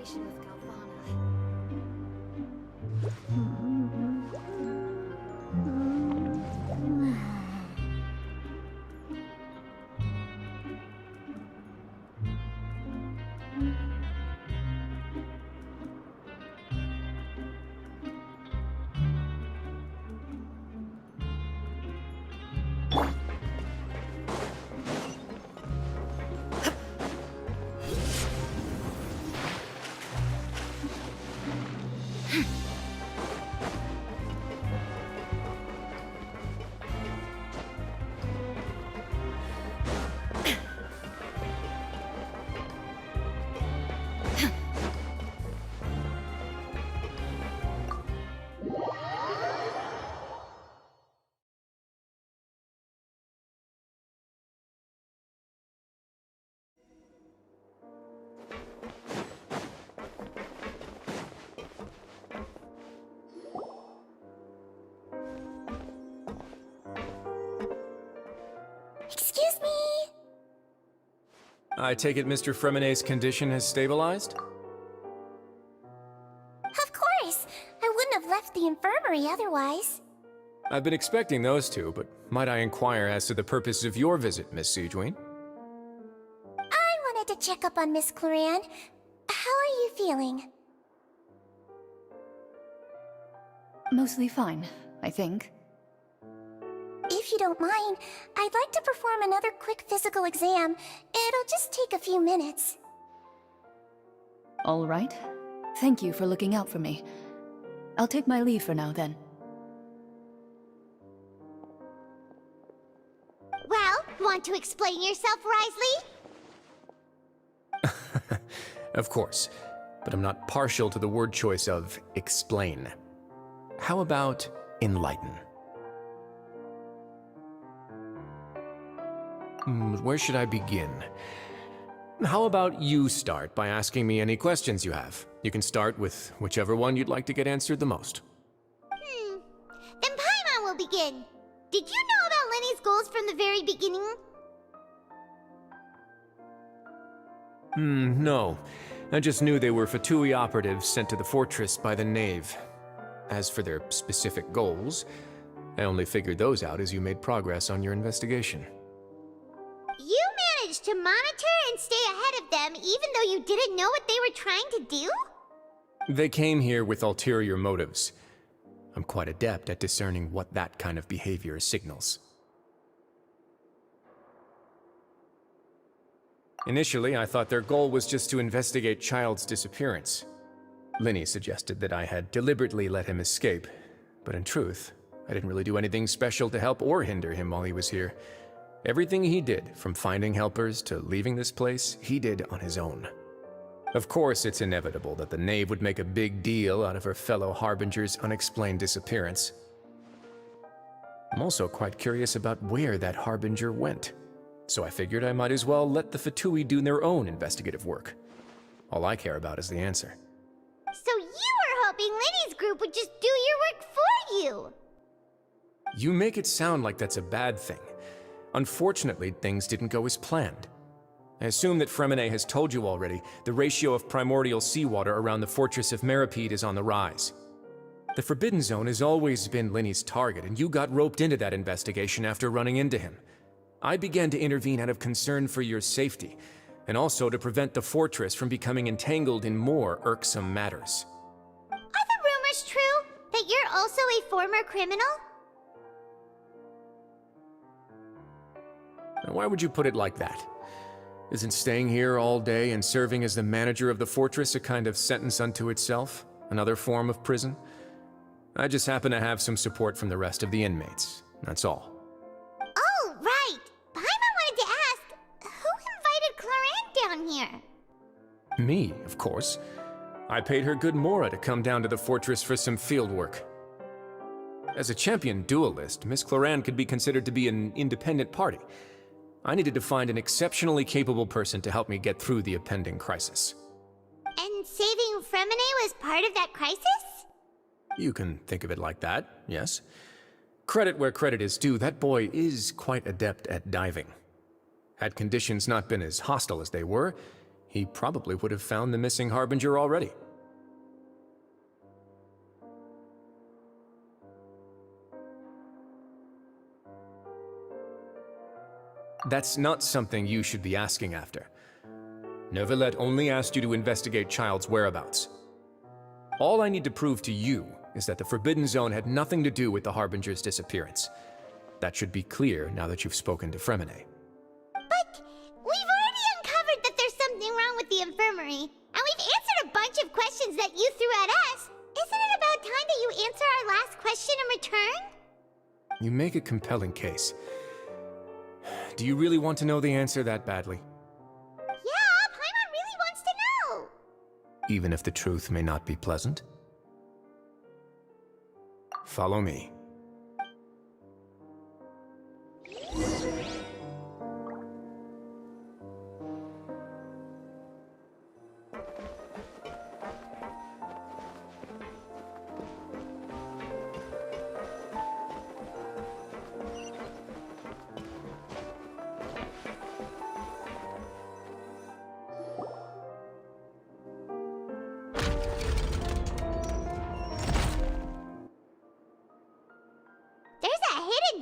conversation with Galvana. Excuse me? I take it Mr. Fremonet's condition has stabilized? Of course. I wouldn't have left the infirmary otherwise. I've been expecting those two, but might I inquire as to the purpose of your visit, Miss Sijuin? I wanted to check up on Miss Cloran. How are you feeling? Mostly fine, I think. If you don't mind, I'd like to perform another quick physical exam. It'll just take a few minutes. All right. Thank you for looking out for me. I'll take my leave for now, then. Well, want to explain yourself, Risley? Of course, but I'm not partial to the word choice of explain. How about enlighten? Where should I begin? How about you start by asking me any questions you have? You can start with whichever one you'd like to get answered the most. Then Paimon will begin. Did you know about Lenny's goals from the very beginning? No. I just knew they were Fatui operatives sent to the fortress by the Knave. As for their specific goals, I only figured those out as you made progress on your investigation. You managed to monitor and stay ahead of them even though you didn't know what they were trying to do? They came here with ulterior motives. I'm quite adept at discerning what that kind of behavior signals. Initially, I thought their goal was just to investigate Child's disappearance. Linny suggested that I had deliberately let him escape, but in truth, I didn't really do anything special to help or hinder him while he was here. Everything he did, from finding helpers to leaving this place, he did on his own. Of course, it's inevitable that the Knave would make a big deal out of her fellow Harbinger's unexplained disappearance. I'm also quite curious about where that Harbinger went, so I figured I might as well let the Fatui do their own investigative work. All I care about is the answer. So you were hoping Lenny's group would just do your work for you! You make it sound like that's a bad thing. Unfortunately, things didn't go as planned. I assume that Fremonet has told you already, the ratio of primordial seawater around the fortress of Meripede is on the rise. The Forbidden Zone has always been Linny's target, and you got roped into that investigation after running into him. I began to intervene out of concern for your safety, and also to prevent the fortress from becoming entangled in more irksome matters. Are the rumors true? That you're also a former criminal? Now, why would you put it like that? Isn't staying here all day and serving as the manager of the fortress a kind of sentence unto itself? Another form of prison? I just happen to have some support from the rest of the inmates. That's all. Oh, right! Paimon wanted to ask, who invited Cloran down here? Me, of course. I paid her good mora to come down to the fortress for some field work. As a champion duelist, Miss Cloran could be considered to be an independent party. I needed to find an exceptionally capable person to help me get through the impending crisis. And saving Fremonet was part of that crisis? You can think of it like that, yes. Credit where credit is due, that boy is quite adept at diving. Had conditions not been as hostile as they were, he probably would have found the missing Harbinger already. That's not something you should be asking after. Neuvillette only asked you to investigate Child's whereabouts. All I need to prove to you is that the Forbidden Zone had nothing to do with the Harbinger's disappearance. That should be clear now that you've spoken to Fremine. But we've already uncovered that there's something wrong with the infirmary, and we've answered a bunch of questions that you threw at us. Isn't it about time that you answer our last question in return? You make a compelling case. Do you really want to know the answer that badly? Yeah, Paimon really wants to know. Even if the truth may not be pleasant? Follow me.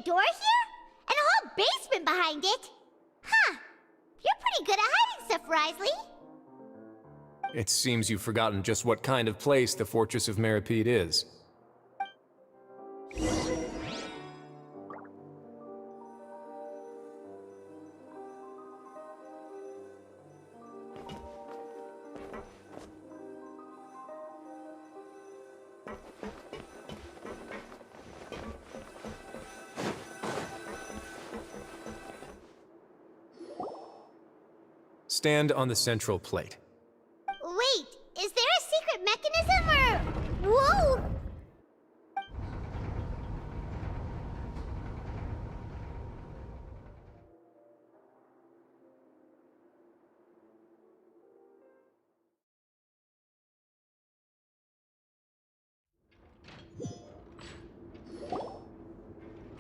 Door here? And a whole basement behind it? Huh. You're pretty good at hiding stuff, Wriothesley. It seems you've forgotten just what kind of place the Fortress of Meripede is. Stand on the central plate. Wait, is there a secret mechanism or... Whoa!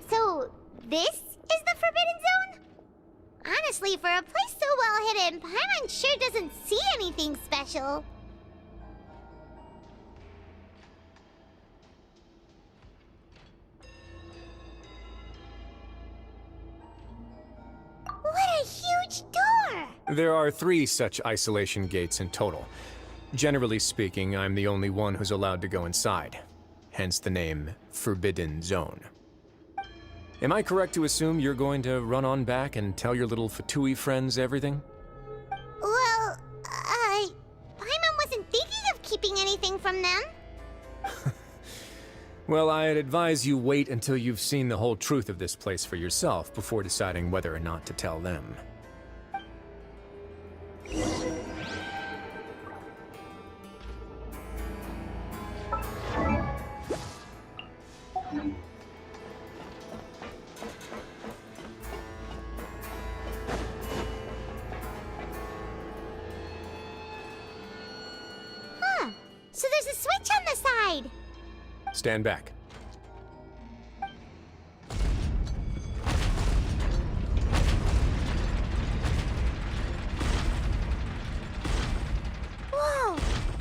So, this is the Forbidden Zone? Honestly, for a place so well hidden, Paimon sure doesn't see anything special. What a huge door! There are 3 such isolation gates in total. Generally speaking, I'm the only one who's allowed to go inside. Hence the name Forbidden Zone. Am I correct to assume you're going to run on back and tell your little Fatui friends everything? Well, Paimon wasn't thinking of keeping anything from them. Well, I'd advise you wait until you've seen the whole truth of this place for yourself before deciding whether or not to tell them. So there's a switch on the side. Stand back. Whoa!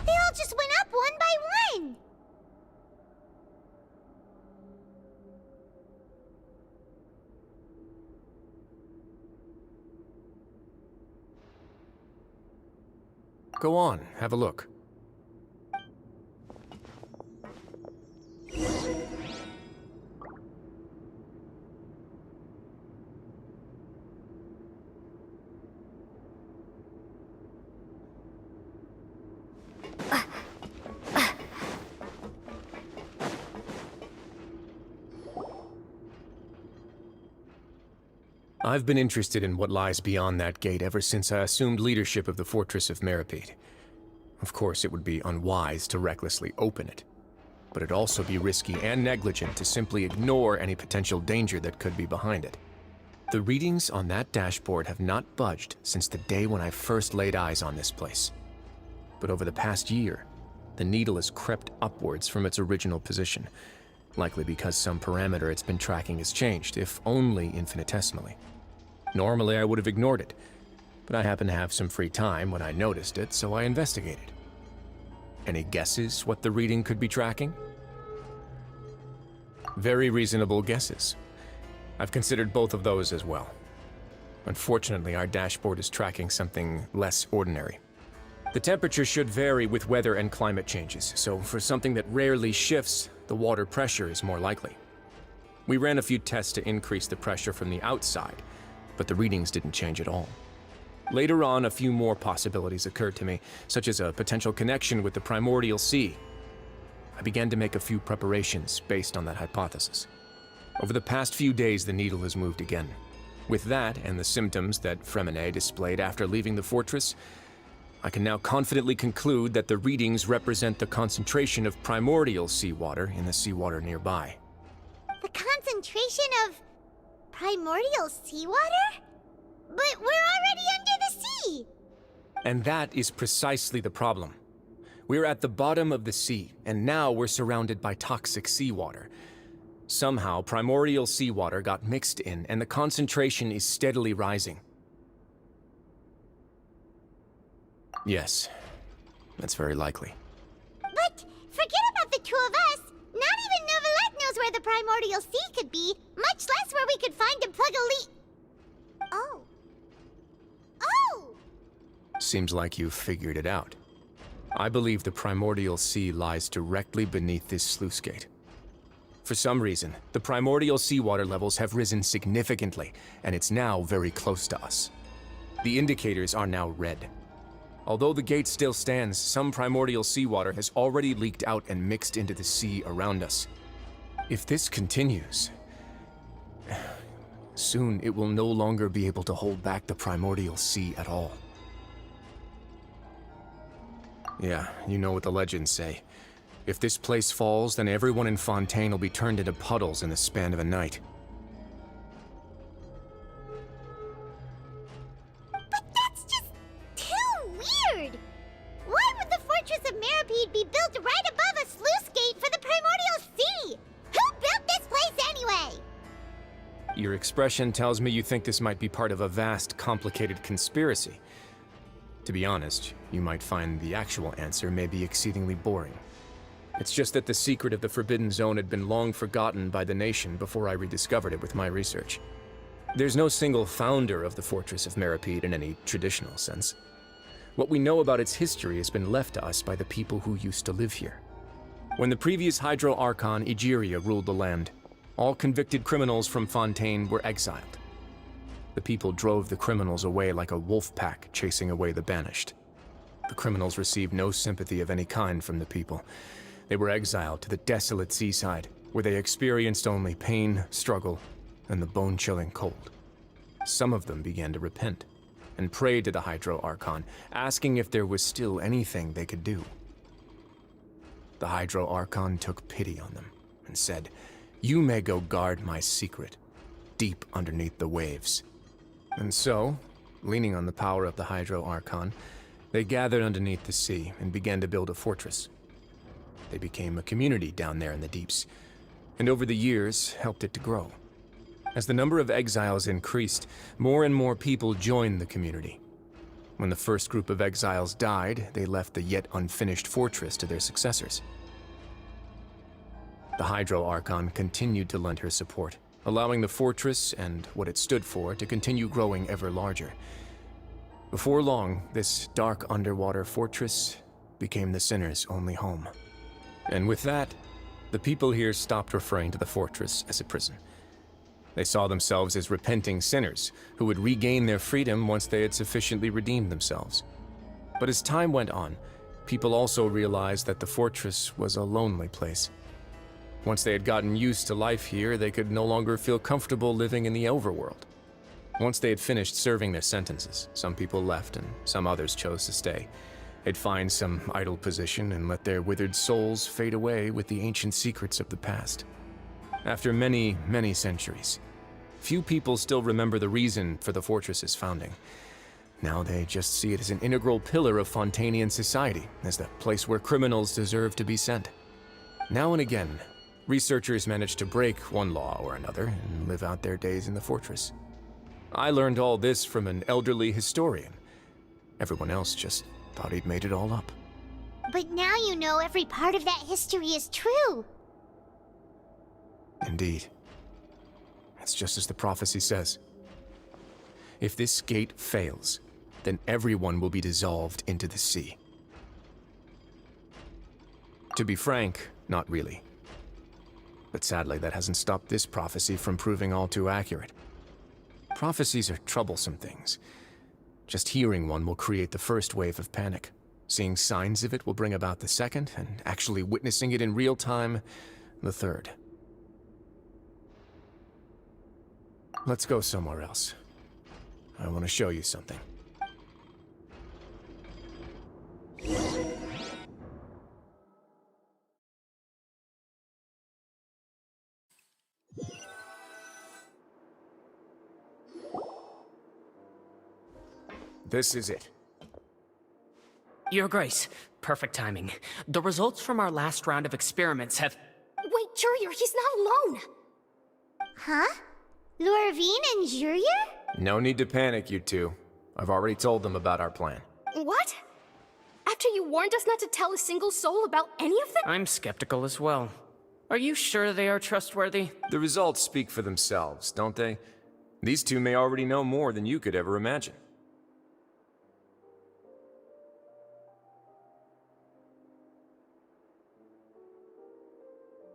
They all just went up one by one. Go on, have a look. I've been interested in what lies beyond that gate ever since I assumed leadership of the Fortress of Meripede. Of course, it would be unwise to recklessly open it, but it'd also be risky and negligent to simply ignore any potential danger that could be behind it. The readings on that dashboard have not budged since the day when I first laid eyes on this place. But over the past year, the needle has crept upwards from its original position, likely because some parameter it's been tracking has changed, if only infinitesimally. Normally, I would have ignored it, but I happened to have some free time when I noticed it, so I investigated. Any guesses what the reading could be tracking? Very reasonable guesses. I've considered both of those as well. Unfortunately, our dashboard is tracking something less ordinary. The temperature should vary with weather and climate changes, so for something that rarely shifts, the water pressure is more likely. We ran a few tests to increase the pressure from the outside, but the readings didn't change at all. Later on, a few more possibilities occurred to me, such as a potential connection with the primordial sea. I began to make a few preparations based on that hypothesis. Over the past few days, the needle has moved again. With that and the symptoms that Fremine displayed after leaving the fortress, I can now confidently conclude that the readings represent the concentration of primordial seawater in the seawater nearby. The concentration of primordial seawater? But we're already under the sea! And that is precisely the problem. We're at the bottom of the sea, and now we're surrounded by toxic seawater. Somehow, primordial seawater got mixed in, and the concentration is steadily rising. Yes, that's very likely. But forget about the two of us! Not even Novelette knows where the primordial sea could be, much less where we could find and plug a leak. Oh. Oh! Seems like you've figured it out. I believe the primordial sea lies directly beneath this sluice gate. For some reason, the primordial seawater levels have risen significantly, and it's now very close to us. The indicators are now red. Although the gate still stands, some primordial seawater has already leaked out and mixed into the sea around us. If this continues, soon it will no longer be able to hold back the primordial sea at all. Yeah, you know what the legends say. If this place falls, then everyone in Fontaine will be turned into puddles in the span of a night. But that's just too weird! Why would the Fortress of Meripede be built right above a sluice gate for the primordial sea? Who built this place anyway? Your expression tells me you think this might be part of a vast, complicated conspiracy. To be honest, you might find the actual answer may be exceedingly boring. It's just that the secret of the Forbidden Zone had been long forgotten by the nation before I rediscovered it with my research. There's no single founder of the Fortress of Meripede in any traditional sense. What we know about its history has been left to us by the people who used to live here. When the previous Hydro Archon Egeria ruled the land, all convicted criminals from Fontaine were exiled. The people drove the criminals away like a wolf pack chasing away the banished. The criminals received no sympathy of any kind from the people. They were exiled to the desolate seaside, where they experienced only pain, struggle, and the bone-chilling cold. Some of them began to repent, and prayed to the Hydro Archon, asking if there was still anything they could do. The Hydro Archon took pity on them, and said, "You may go guard my secret, deep underneath the waves." And so, leaning on the power of the Hydro Archon, they gathered underneath the sea and began to build a fortress. They became a community down there in the deeps, and over the years helped it to grow. As the number of exiles increased, more and more people joined the community. When the first group of exiles died, they left the yet unfinished fortress to their successors. The Hydro Archon continued to lend her support, allowing the fortress and what it stood for to continue growing ever larger. Before long, this dark underwater fortress became the sinner's only home. And with that, the people here stopped referring to the fortress as a prison. They saw themselves as repenting sinners who would regain their freedom once they had sufficiently redeemed themselves. But as time went on, people also realized that the fortress was a lonely place. Once they had gotten used to life here, they could no longer feel comfortable living in the overworld. Once they had finished serving their sentences, some people left and some others chose to stay. They'd find some idle position and let their withered souls fade away with the ancient secrets of the past. After many, many centuries, few people still remember the reason for the fortress's founding. Now they just see it as an integral pillar of Fontainian society, as the place where criminals deserve to be sent. Now and again, researchers manage to break one law or another and live out their days in the fortress. I learned all this from an elderly historian. Everyone else just thought he'd made it all up. But now you know every part of that history is true. Indeed. It's just as the prophecy says. If this gate fails, then everyone will be dissolved into the sea. To be frank, not really. But sadly, that hasn't stopped this prophecy from proving all too accurate. Prophecies are troublesome things. Just hearing one will create the first wave of panic. Seeing signs of it will bring about the second, and actually witnessing it in real time, the third. Let's go somewhere else. I want to show you something. This is it. Your Grace, perfect timing. The results from our last round of experiments have... Wait, Jurier, he's not alone! Huh? Lorvine and Jurier? No need to panic, you two. I've already told them about our plan. What? After you warned us not to tell a single soul about any of them? I'm skeptical as well. Are you sure they are trustworthy? The results speak for themselves, don't they? These two may already know more than you could ever imagine.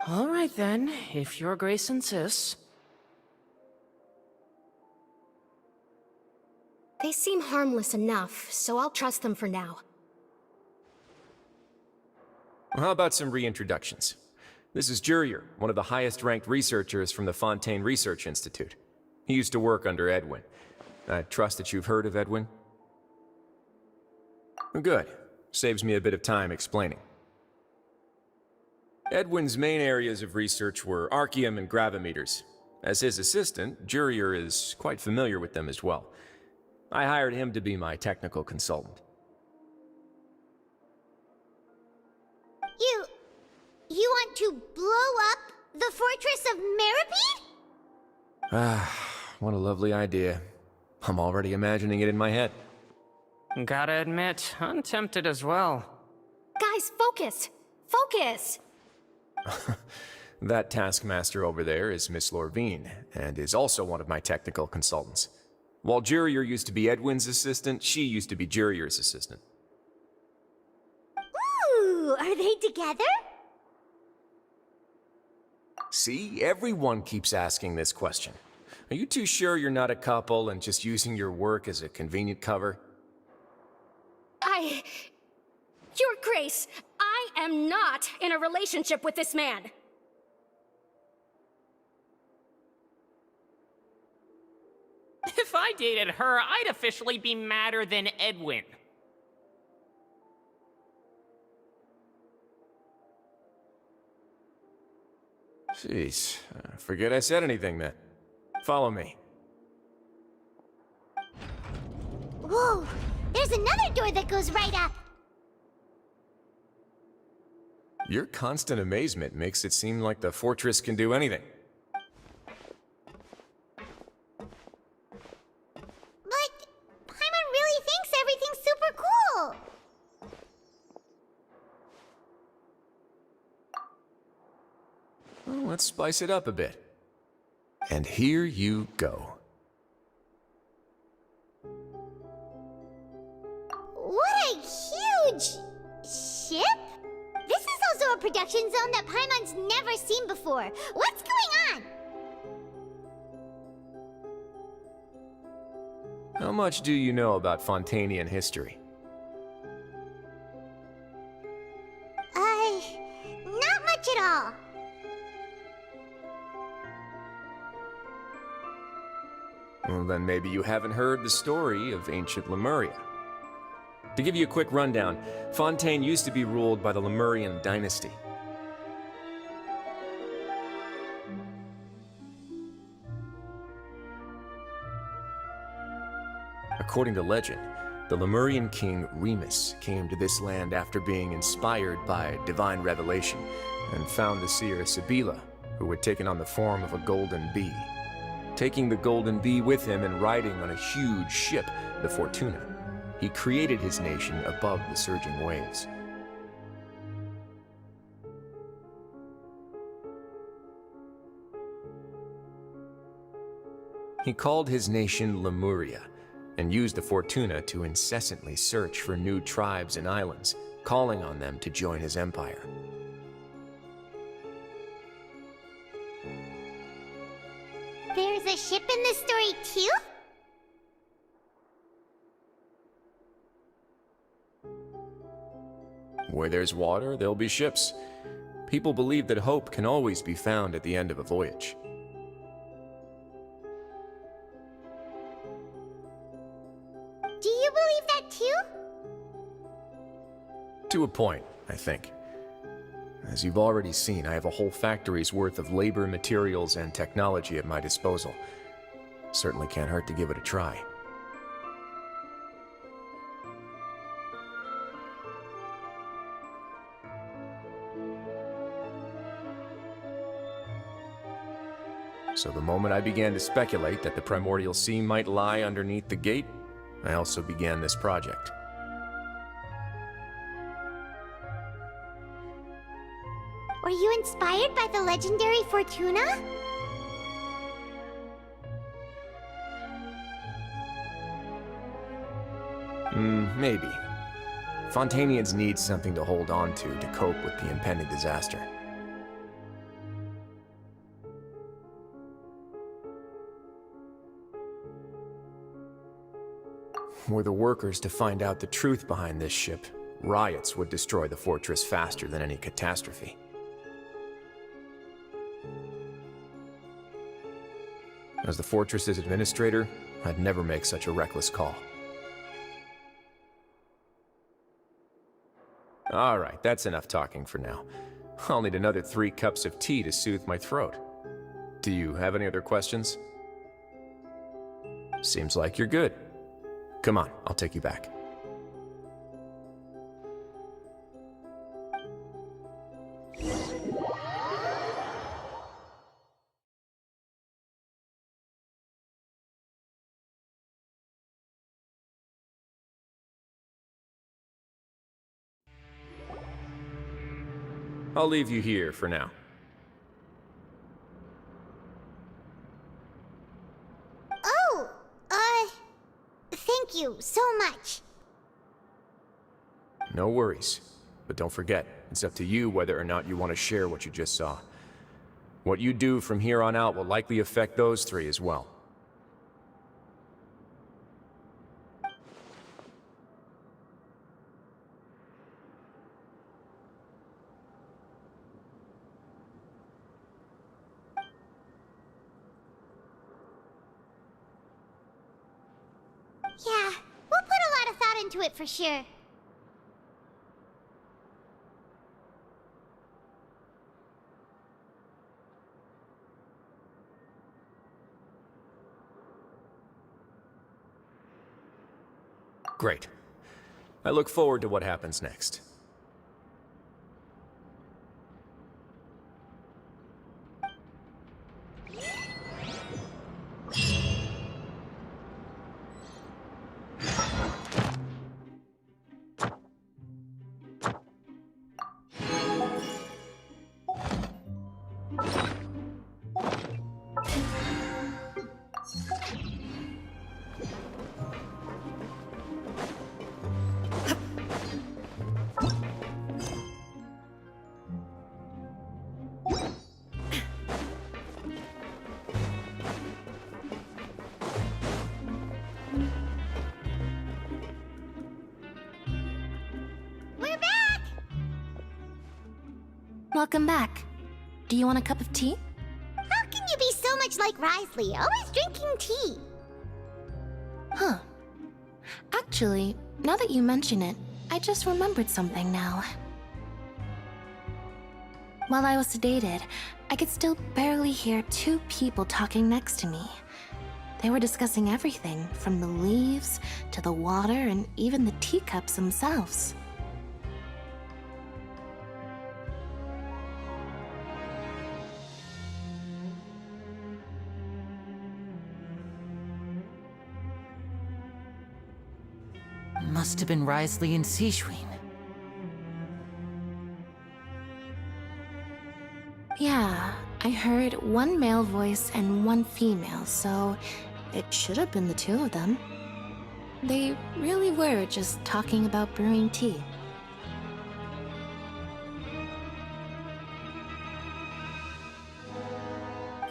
All right then, if Your Grace insists. They seem harmless enough, so I'll trust them for now. Well, how about some reintroductions? This is Jurier, one of the highest-ranked researchers from the Fontaine Research Institute. He used to work under Edwin. I trust that you've heard of Edwin? Good. Saves me a bit of time explaining. Edwin's main areas of research were archaeum and gravimeters. As his assistant, Jurier is quite familiar with them as well. I hired him to be my technical consultant. You want to blow up the fortress of Meripede? Ah, what a lovely idea. I'm already imagining it in my head. Gotta admit, I'm tempted as well. Guys, focus! Focus! That taskmaster over there is Miss Lorvine, and is also one of my technical consultants. While Jurier used to be Edwin's assistant, she used to be Jurier's assistant. Ooh, are they together? See, everyone keeps asking this question. Are you too sure you're not a couple and just using your work as a convenient cover? Your Grace, I am not in a relationship with this man! If I dated her, I'd officially be madder than Edwin. Jeez, forget I said anything then. Follow me. Whoa, there's another door that goes right up. Your constant amazement makes it seem like the fortress can do anything. But Paimon really thinks everything's super cool. Well, let's spice it up a bit. And here you go. What a huge ship! This is also a production zone that Paimon's never seen before. What's going on? How much do you know about Fontanian history? Not much at all. Well, then maybe you haven't heard the story of ancient Lemuria. To give you a quick rundown, Fontaine used to be ruled by the Lemurian dynasty. According to legend, the Lemurian king Remus came to this land after being inspired by divine revelation and found the seer Sibila, who had taken on the form of a golden bee. taking the golden bee with him and riding on a huge ship, the Fortuna. He created his nation above the surging waves. He called his nation Lemuria, and used the Fortuna to incessantly search for new tribes and islands, calling on them to join his empire. There's a ship in this story too? Where there's water, there'll be ships. People believe that hope can always be found at the end of a voyage. Do you believe that too? To a point, I think. As you've already seen, I have a whole factory's worth of labor, materials, and technology at my disposal. Certainly can't hurt to give it a try. So the moment I began to speculate that the primordial sea might lie underneath the gate, I also began this project. Were you inspired by the legendary Fortuna? Maybe. Fontanians need something to hold on to cope with the impending disaster. Were the workers to find out the truth behind this ship, riots would destroy the fortress faster than any catastrophe. As the fortress's administrator, I'd never make such a reckless call. Alright, that's enough talking for now. I'll need another 3 cups of tea to soothe my throat. Do you have any other questions? Seems like you're good. Come on, I'll take you back. I'll leave you here for now. Oh, thank you so much. No worries. But don't forget, it's up to you whether or not you want to share what you just saw. What you do from here on out will likely affect those 3 as well. Yeah, we'll put a lot of thought into it for sure. Great. I look forward to what happens next. We're back! Welcome back. Do you want a cup of tea? How can you be so much like Risley, always drinking tea? Huh. Actually, now that you mention it, I just remembered something now. While I was sedated, I could still barely hear 2 people talking next to me. They were discussing everything, from the leaves to the water and even the teacups themselves. must have been Wriothesley and Sijuen. Yeah, I heard one male voice and one female, so it should have been the two of them. They really were just talking about brewing tea.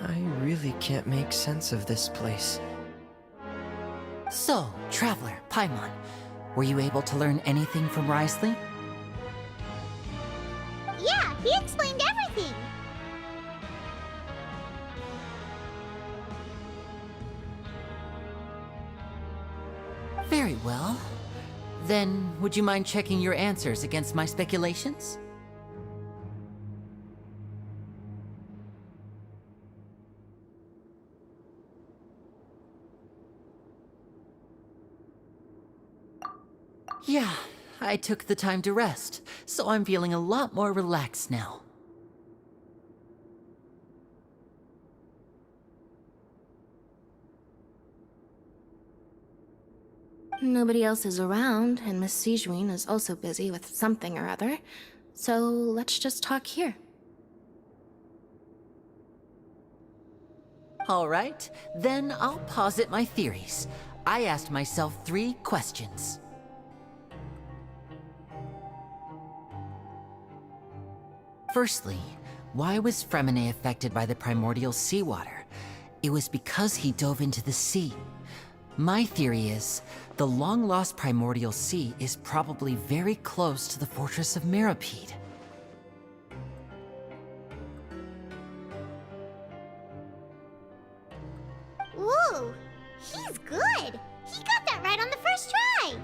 I really can't make sense of this place. So, Traveler, Paimon, were you able to learn anything from Wriothesley? Yeah, he explained everything. Very well. Then, would you mind checking your answers against my speculations? Yeah, I took the time to rest, so I'm feeling a lot more relaxed now. Nobody else is around, and Miss Sijuen is also busy with something or other, so let's just talk here. All right, then I'll posit my theories. I asked myself 3 questions. Firstly, why was Fremine affected by the primordial seawater? It was because he dove into the sea. My theory is, the long-lost primordial sea is probably very close to the fortress of Meropide. Ooh, he's good. He got that right on the first try.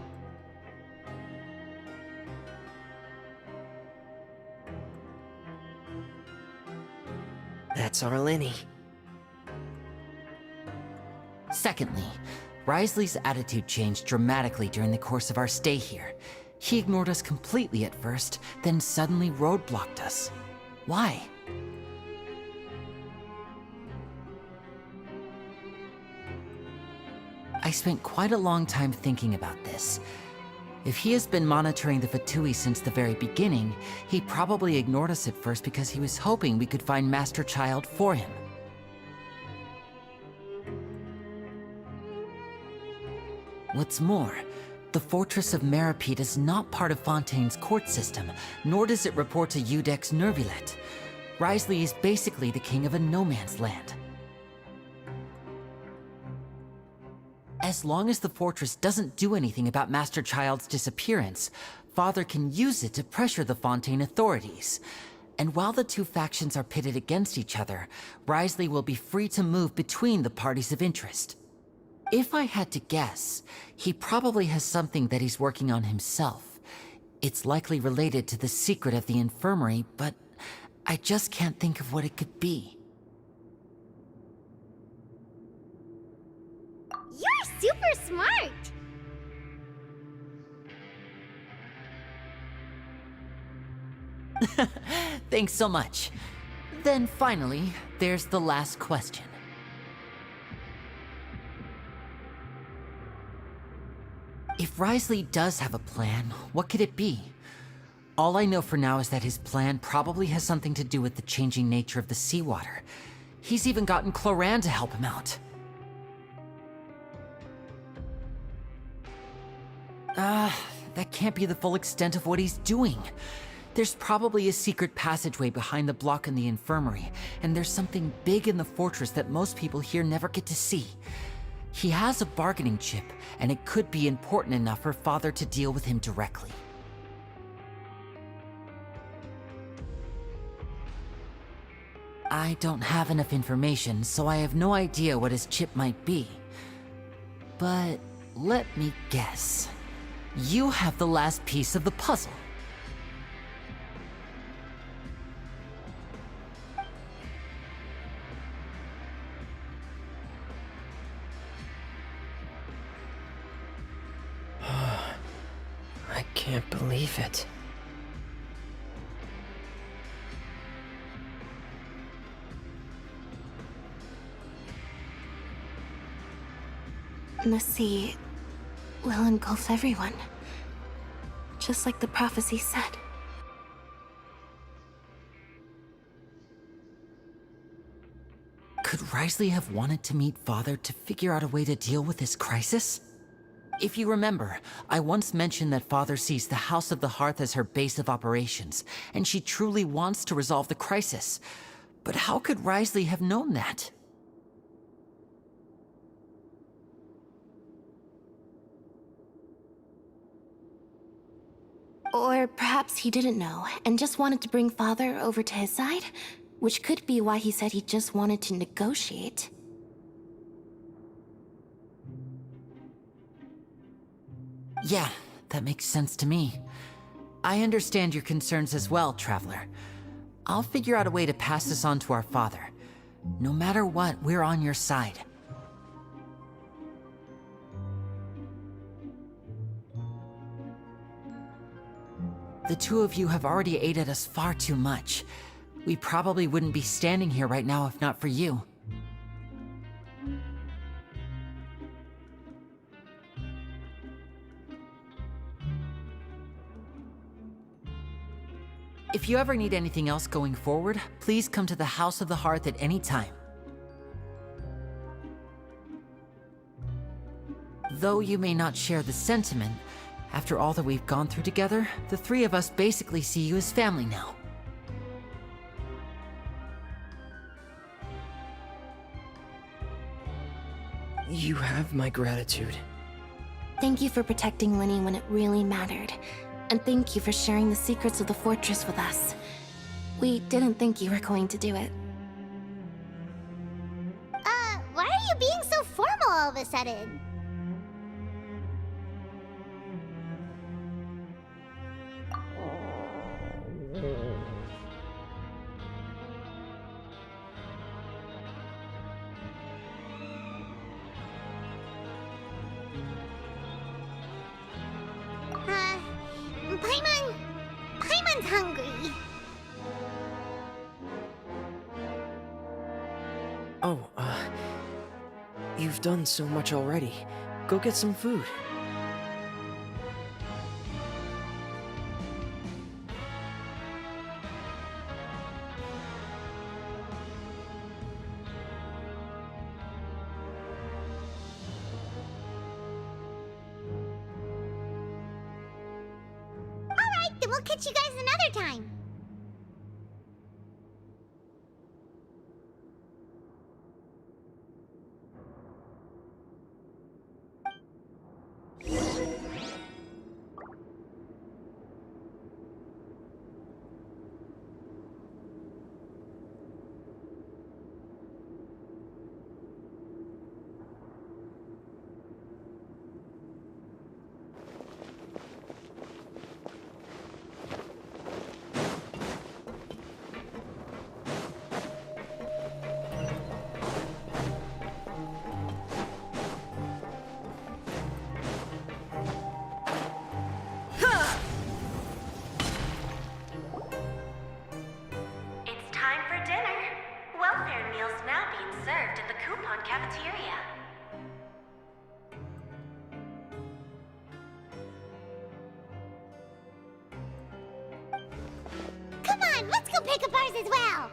That's our Lenny. Secondly, Wriothesley's attitude changed dramatically during the course of our stay here. He ignored us completely at first, then suddenly roadblocked us. Why? I spent quite a long time thinking about this. If he has been monitoring the Fatui since the very beginning, he probably ignored us at first because he was hoping we could find Master Child for him. What's more, the Fortress of Meropide is not part of Fontaine's court system, nor does it report to Udex Nervulet. Wriothesley is basically the king of a no-man's land. As long as the fortress doesn't do anything about Master Child's disappearance, Father can use it to pressure the Fontaine authorities. And while the two factions are pitted against each other, Wriothesley will be free to move between the parties of interest. If I had to guess, he probably has something that he's working on himself. It's likely related to the secret of the infirmary, but I just can't think of what it could be. You're super smart. Thanks so much. Then finally, there's the last question. If Wriothesley does have a plan, what could it be? All I know for now is that his plan probably has something to do with the changing nature of the seawater. He's even gotten Cloran to help him out. That can't be the full extent of what he's doing. There's probably a secret passageway behind the block in the infirmary, and there's something big in the fortress that most people here never get to see. He has a bargaining chip, and it could be important enough for Father to deal with him directly. I don't have enough information, so I have no idea what his chip might be. But let me guess. You have the last piece of the puzzle. I can't believe it. The sea will engulf everyone. just like the prophecy said. Could Risley have wanted to meet Father to figure out a way to deal with this crisis? If you remember, I once mentioned that Father sees the House of the Hearth as her base of operations, and she truly wants to resolve the crisis. But how could Risley have known that? Or perhaps he didn't know, and just wanted to bring Father over to his side? Which could be why he said he just wanted to negotiate. Yeah, that makes sense to me. I understand your concerns as well, Traveler. I'll figure out a way to pass this on to our father. No matter what, we're on your side. The two of you have already aided us far too much. We probably wouldn't be standing here right now if not for you. If you ever need anything else going forward, please come to the House of the Hearth at any time. Though you may not share the sentiment, after all that we've gone through together, the three of us basically see you as family now. You have my gratitude. Thank you for protecting Lenny when it really mattered. And thank you for sharing the secrets of the fortress with us. We didn't think you were going to do it. Why are you being so formal all of a sudden? Paimon's hungry. Oh, you've done so much already. Go get some food. Alright, then we'll catch you guys another time. It's time for dinner. Welfare meals now being served in the coupon cafeteria. Come on, let's go pick up ours as well.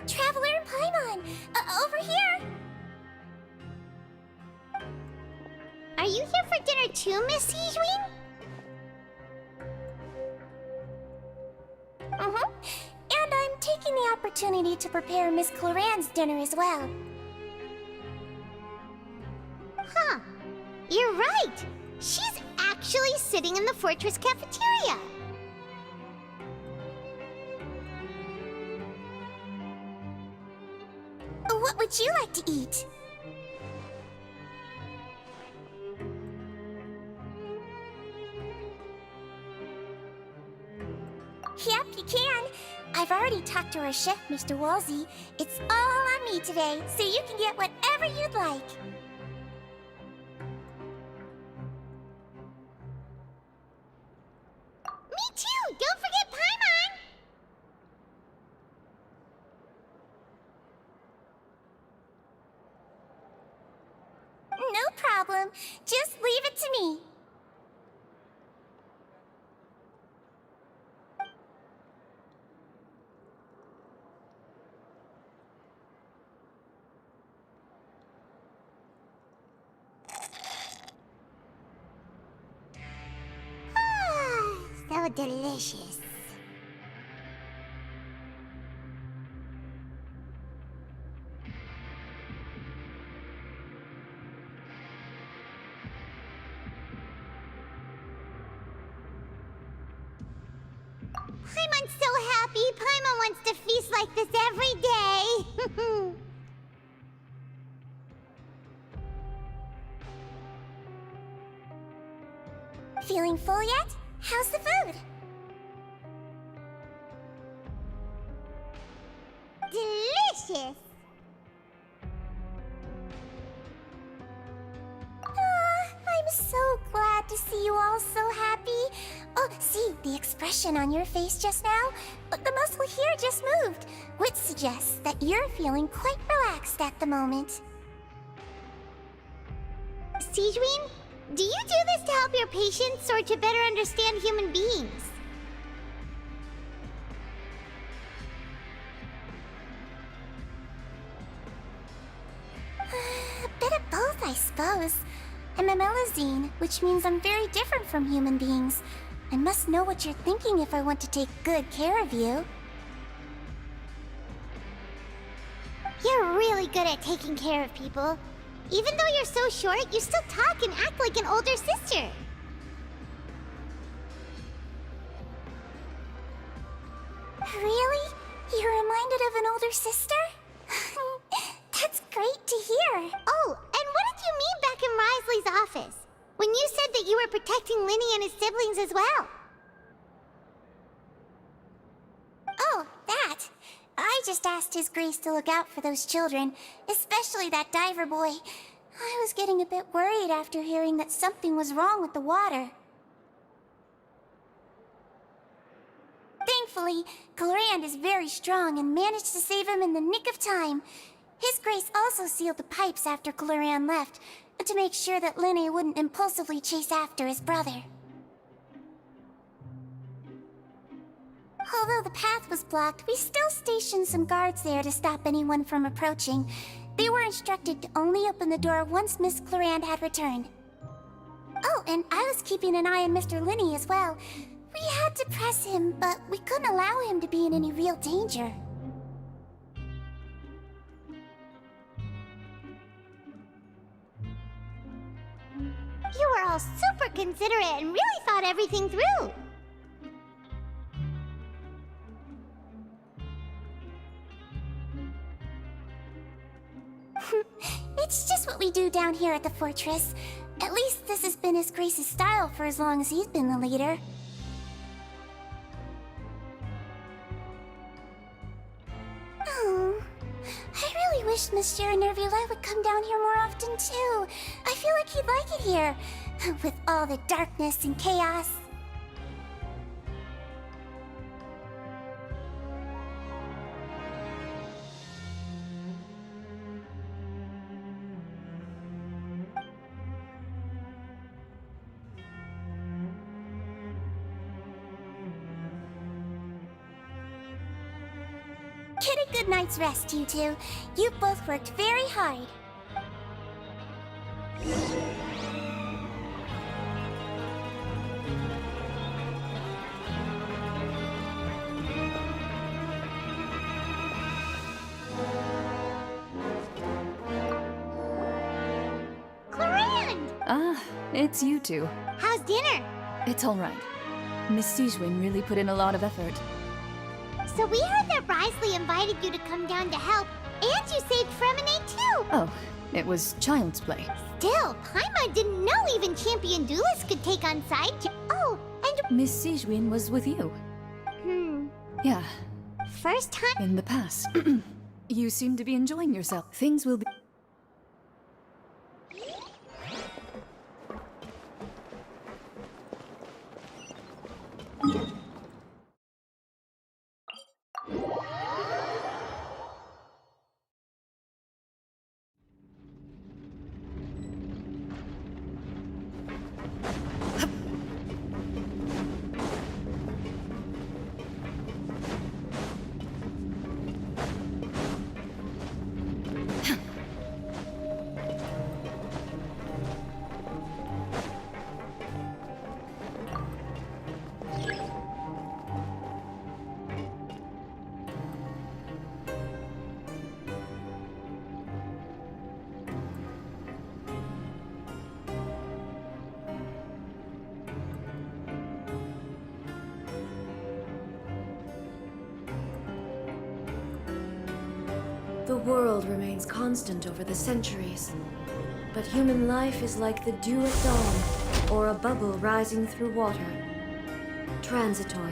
Traveler and Paimon! Over here! Are you here for dinner too, Miss Sijwing? And I'm taking the opportunity to prepare Miss Cloran's dinner as well. Huh. You're right. She's actually sitting in the fortress cafeteria. What would you like to eat? Yep, you can. I've already talked to our chef, Mr. Wolsey. It's all on me today, so you can get whatever you'd like. Me too! Don't forget Paimon! problem. Just leave it to me. So delicious. Paimon's so happy. Paimon wants to feast like this every day. Feeling full yet? How's the food? Delicious. I'm so glad to see you all so happy. Oh, see, the expression on your face just now? The muscle here just moved, which suggests that you're feeling quite relaxed at the moment. Sijwin, do you do this to help your patients or to better understand human beings? A bit of both, I suppose. I'm a melazine, which means I'm very different from human beings. I must know what you're thinking if I want to take good care of you. You're really good at taking care of people. Even though you're so short, you still talk and act like an older sister. Really? You're reminded of an older sister? That's great to hear. Oh, and what did you mean back in Risley's office? When you said that you were protecting Linny and his siblings as well? Oh, that. I just asked His Grace to look out for those children, especially that diver boy. I was getting a bit worried after hearing that something was wrong with the water. Thankfully, Clarand is very strong and managed to save him in the nick of time. His Grace also sealed the pipes after Clarand left, to make sure that Linny wouldn't impulsively chase after his brother. Although the path was blocked, we still stationed some guards there to stop anyone from approaching. They were instructed to only open the door once Miss Clarand had returned. Oh, and I was keeping an eye on Mr. Linny as well. We had to press him, but we couldn't allow him to be in any real danger. You were all super considerate and really thought everything through. It's just what we do down here at the fortress. At least this has been His Grace's style for as long as he's been the leader. Oh, I really wish Monsieur Nervula would come down here more often too. I feel like he'd like it here, with all the darkness and chaos. Get a good night's rest, you two. You both worked very hard. Clarand! Ah, it's you two. How's dinner? It's all right. Miss Sijwin really put in a lot of effort. So we heard that Risley invited you to come down to help, and you saved Fremonade too! Oh, it was child's play. Still, Paimon didn't know even champion duelists could take on side. Oh, and... Miss Sijwin was with you. Yeah, First time... in the past. You seem to be enjoying yourself. Things will be... world remains constant over the centuries. But human life is like the dew at dawn, or a bubble rising through water. Transitory.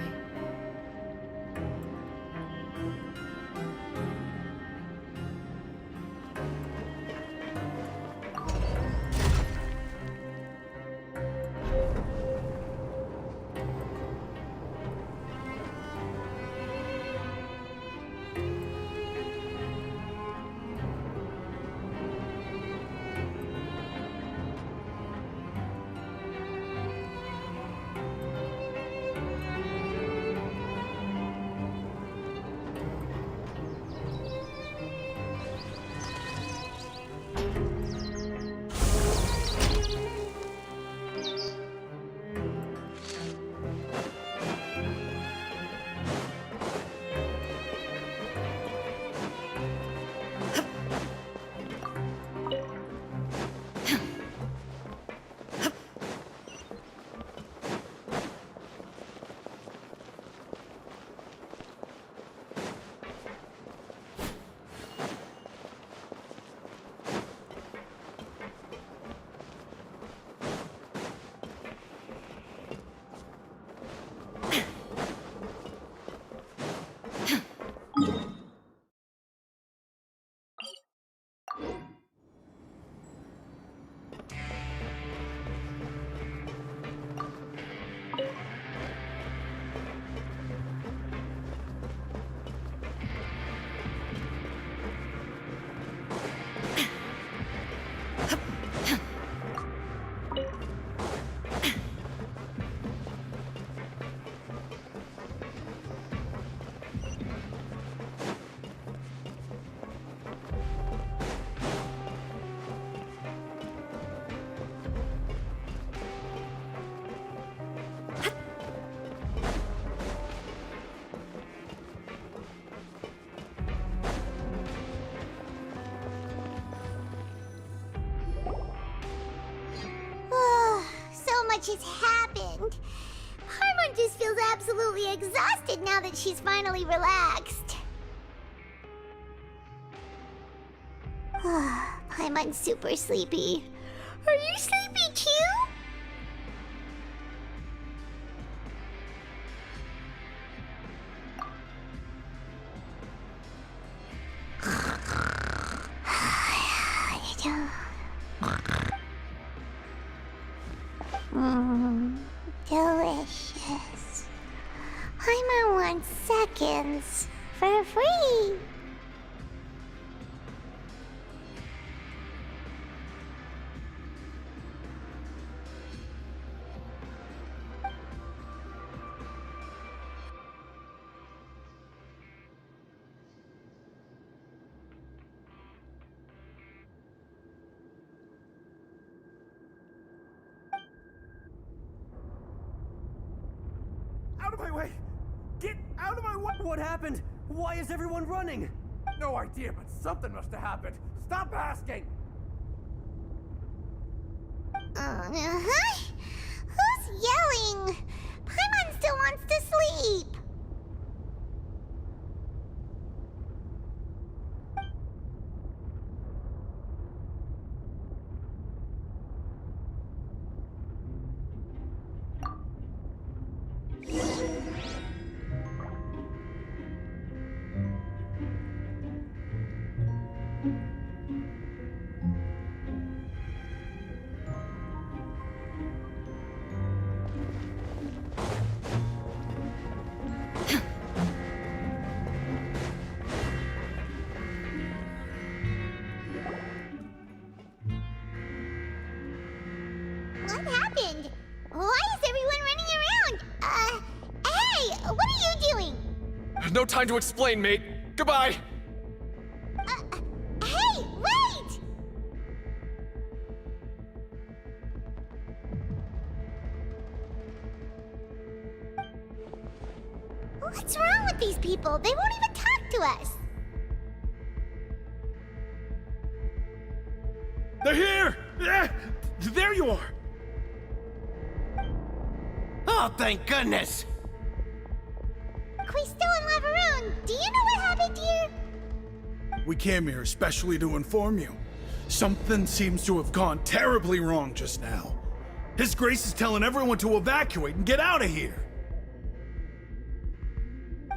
Has happened. Paimon just feels absolutely exhausted now that she's finally relaxed. Paimon's super sleepy. Are you sleepy too? Delicious. Paimon wants seconds for free. Out of my way! Get out of my way! What happened? Why is everyone running? No idea, but something must have happened. Stop asking! Who's yelling? Paimon still wants to sleep. What happened? Why is everyone running around? Hey, what are you doing? No time to explain, mate. Goodbye. Hey, wait! What's wrong with these people? They won't even talk to us. They're here! There you are! Oh, thank goodness! Quisto and Lavaroon, do you know what happened here? We came here especially to inform you. Something seems to have gone terribly wrong just now. His Grace is telling everyone to evacuate and get out of here.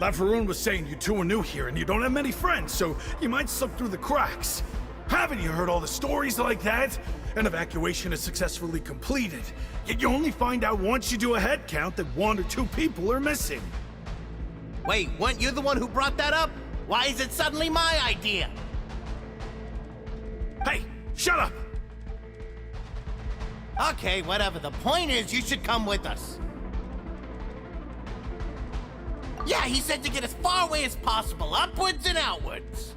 Laveroon was saying you two are new here and you don't have many friends, so you might slip through the cracks. Haven't you heard all the stories like that? An evacuation is successfully completed, yet you only find out once you do a head count that 1 or 2 people are missing. Wait, weren't you the one who brought that up? Why is it suddenly my idea? Hey, shut up! Okay, whatever. The point is, you should come with us. Yeah, he said to get as far away as possible, upwards and outwards.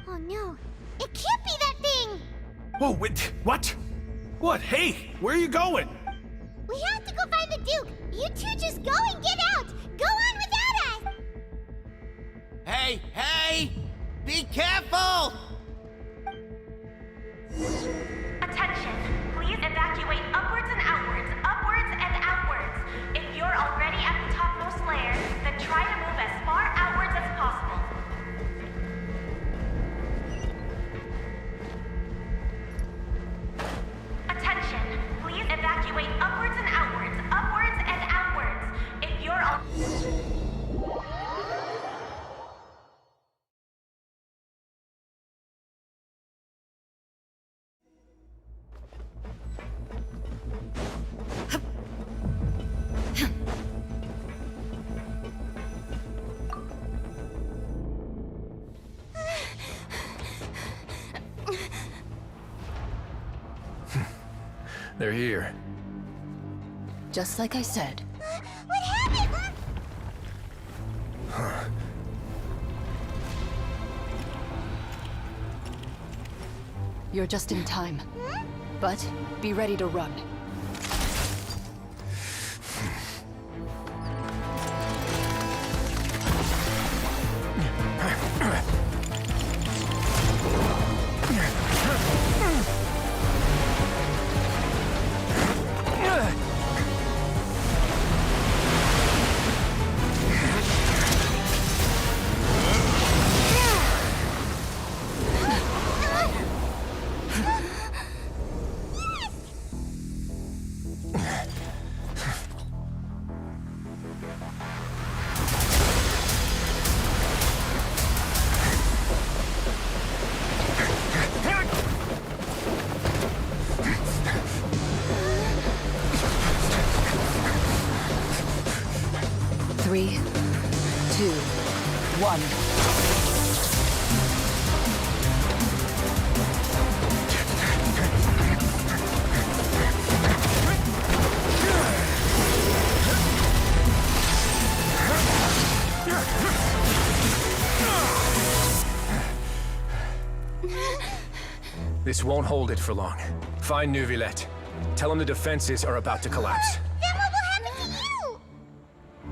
Oh no, it can't be that thing! Whoa, wait, what? What? Hey, where are you going? We have to go find the Duke! You two just go and get out! Go on without us! Hey, hey! Be careful! Attention, please evacuate upwards and outwards, upwards and outwards. If you're already at the topmost layer, then try to move as far outwards as possible. Attention, please evacuate upwards and outwards, upwards and outwards. If you're They're here. Just like I said. What happened? You're just in time. But be ready to run. Three, 2, 1. This won't hold it for long. Find Neuvillette. Tell him the defenses are about to collapse. Then what will happen to you?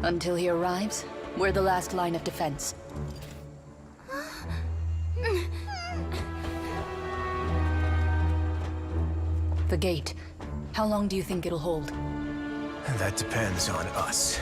Until he arrives, we're the last line of defense. The gate. How long do you think it'll hold? That depends on us.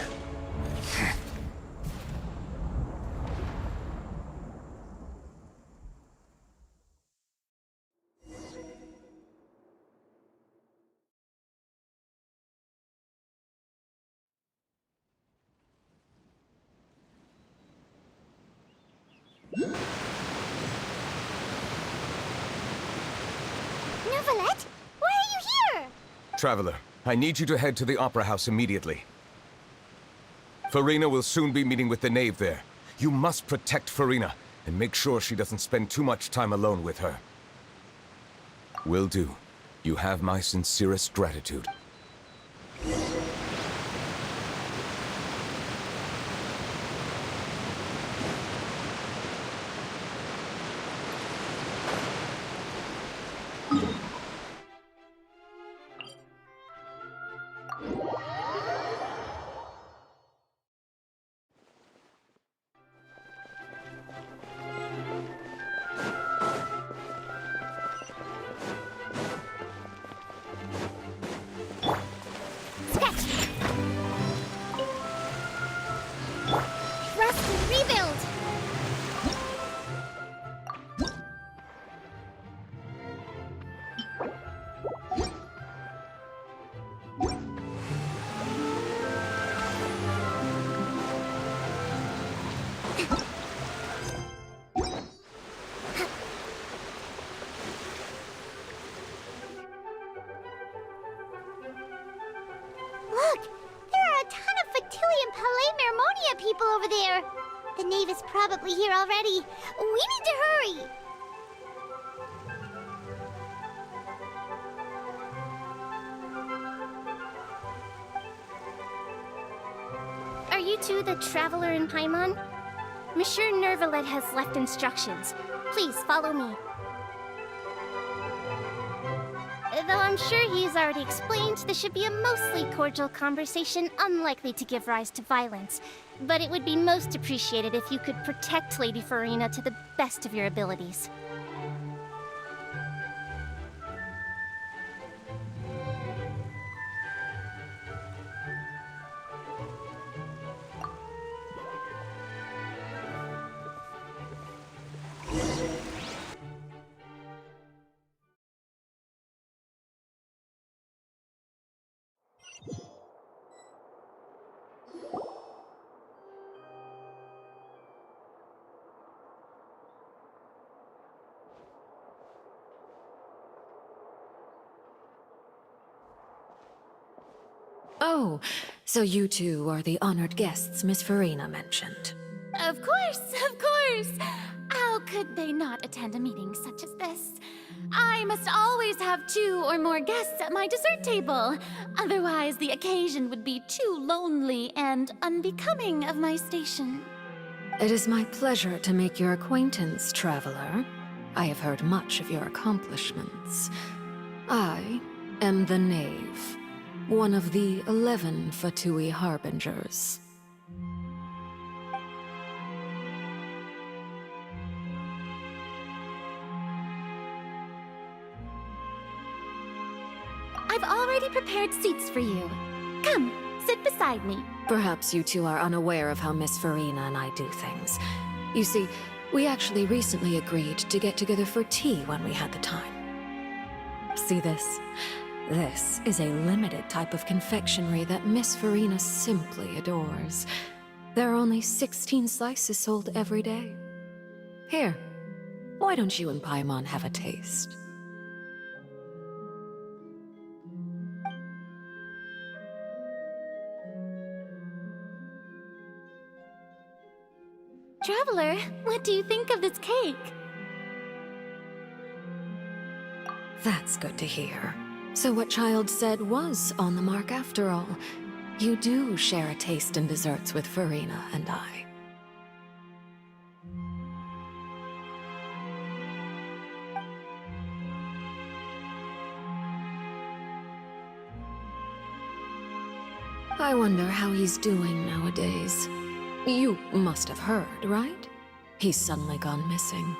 Neuvillette, why are you here? Traveler, I need you to head to the Opera House immediately. Farina will soon be meeting with the knave there. You must protect Farina, and make sure she doesn't spend too much time alone with her. Will do. You have my sincerest gratitude. probably here already. We need to hurry. Are you two the traveler in Paimon? Monsieur Nervalet has left instructions. Please follow me. Though I'm sure he's already explained, this should be a mostly cordial conversation, unlikely to give rise to violence. But it would be most appreciated if you could protect Lady Farina to the best of your abilities. Oh, so you two are the honored guests Miss Farina mentioned. Of course, of course! How could they not attend a meeting such as this? I must always have 2 or more guests at my dessert table. Otherwise, the occasion would be too lonely and unbecoming of my station. It is my pleasure to make your acquaintance, traveler. I have heard much of your accomplishments. I am the Knave, one of the 11 Fatui Harbingers. I've already prepared seats for you. Come, sit beside me. Perhaps you two are unaware of how Miss Farina and I do things. You see, we actually recently agreed to get together for tea when we had the time. See this? This is a limited type of confectionery that Miss Farina simply adores. There are only 16 slices sold every day. Here, why don't you and Paimon have a taste? Traveler, what do you think of this cake? That's good to hear. So what Child said was on the mark after all. You do share a taste in desserts with Farina and I. I wonder how he's doing nowadays. You must have heard, right? He's suddenly gone missing.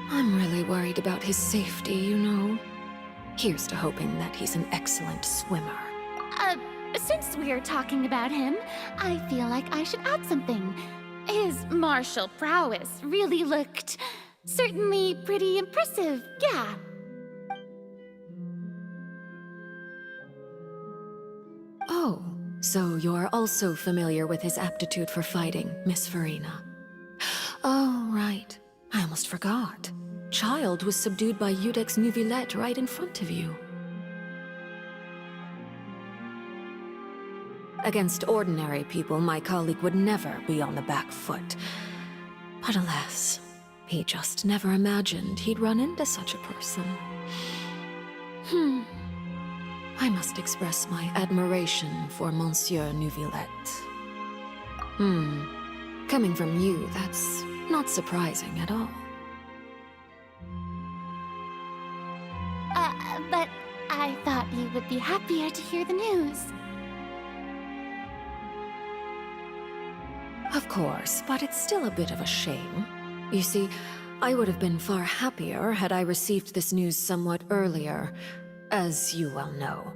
I'm really worried about his safety, you know. Here's to hoping that he's an excellent swimmer. Since we're talking about him, I feel like I should add something. His martial prowess really looked certainly pretty impressive, yeah. Oh, so you're also familiar with his aptitude for fighting, Miss Farina. Oh, right. I almost forgot. Child was subdued by Udex Neuvillette right in front of you. Against ordinary people, my colleague would never be on the back foot. But alas, he just never imagined he'd run into such a person. I must express my admiration for Monsieur Neuvillette. Coming from you, that's not surprising at all. But I thought you would be happier to hear the news. Of course, but it's still a bit of a shame. You see, I would have been far happier had I received this news somewhat earlier. As you well know,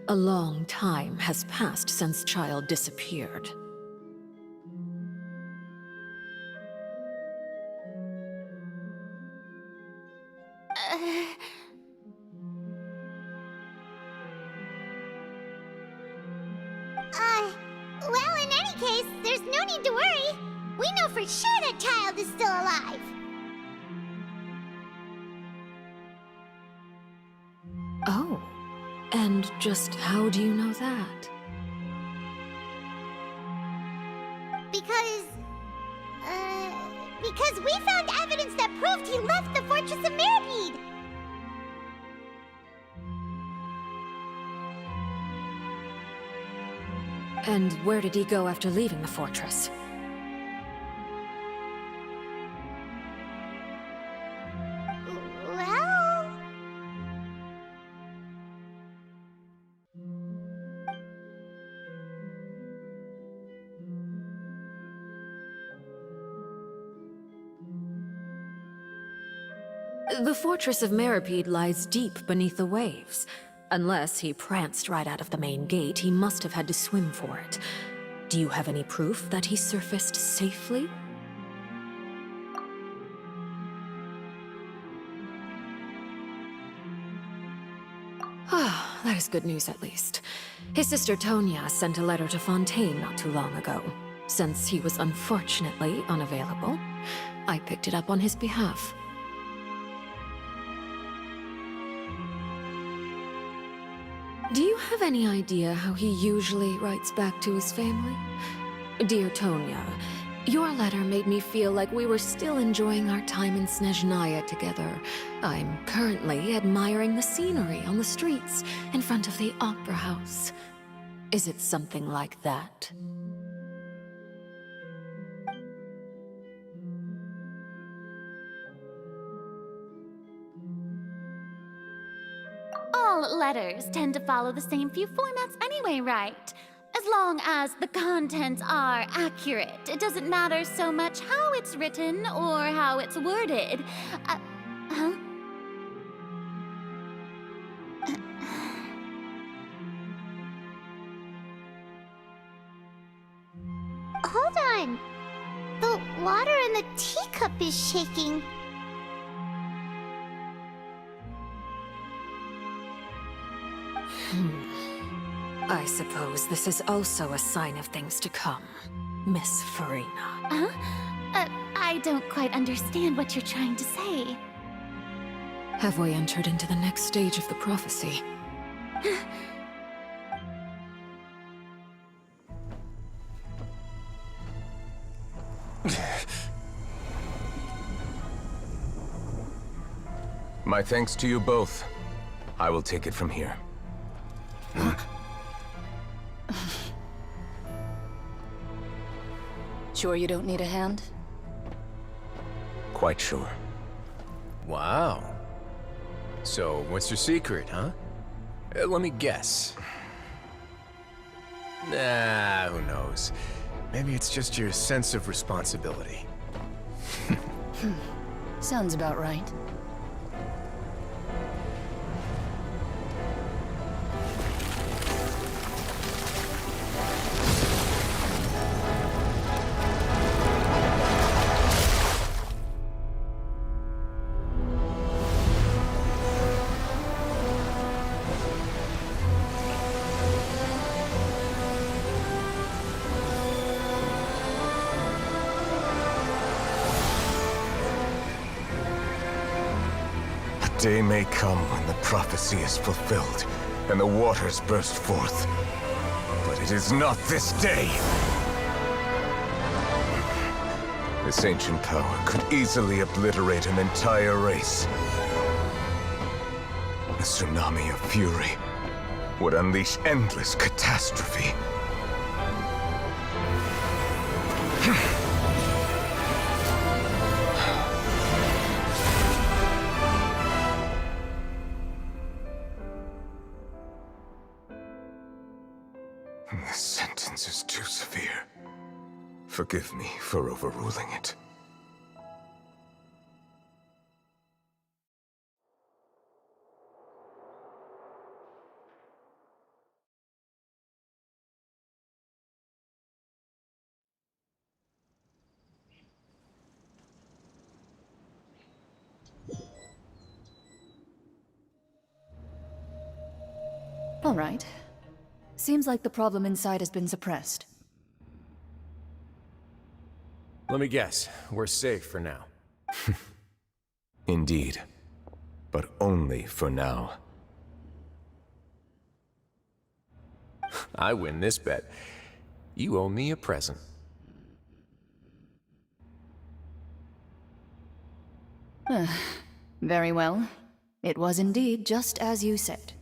a long time has passed since Child disappeared. Well, in any case, there's no need to worry. We know for sure that Child is still alive. Oh, and just how do you know that? Because, because we found evidence that proved he left the Fortress of Mirapede! And where did he go after leaving the fortress? Well... The Fortress of Mirapede lies deep beneath the waves. Unless he pranced right out of the main gate, he must have had to swim for it. Do you have any proof that he surfaced safely? Ah, that is good news at least. His sister Tonia sent a letter to Fontaine not too long ago. Since he was unfortunately unavailable, I picked it up on his behalf. Do you have any idea how he usually writes back to his family? Dear Tonia, your letter made me feel like we were still enjoying our time in Snezhnaya together. I'm currently admiring the scenery on the streets in front of the Opera House. Is it something like that? All letters tend to follow the same few formats anyway, right? As long as the contents are accurate, it doesn't matter so much how it's written or how it's worded. Huh? Hold on. The water in the teacup is shaking. I suppose this is also a sign of things to come, Miss Farina. Huh? I don't quite understand what you're trying to say. Have we entered into the next stage of the prophecy? My thanks to you both. I will take it from here. Sure you don't need a hand? Quite sure. Wow. So, what's your secret, huh? Let me guess. Nah, who knows? Maybe it's just your sense of responsibility. Sounds about right. Day may come when the prophecy is fulfilled, and the waters burst forth. But it is not this day! This ancient power could easily obliterate an entire race. A tsunami of fury would unleash endless catastrophe. This sentence is too severe. Forgive me for overruling it. All right. Seems like the problem inside has been suppressed. Let me guess, we're safe for now. Indeed. But only for now. I win this bet. You owe me a present. Very well. It was indeed just as you said.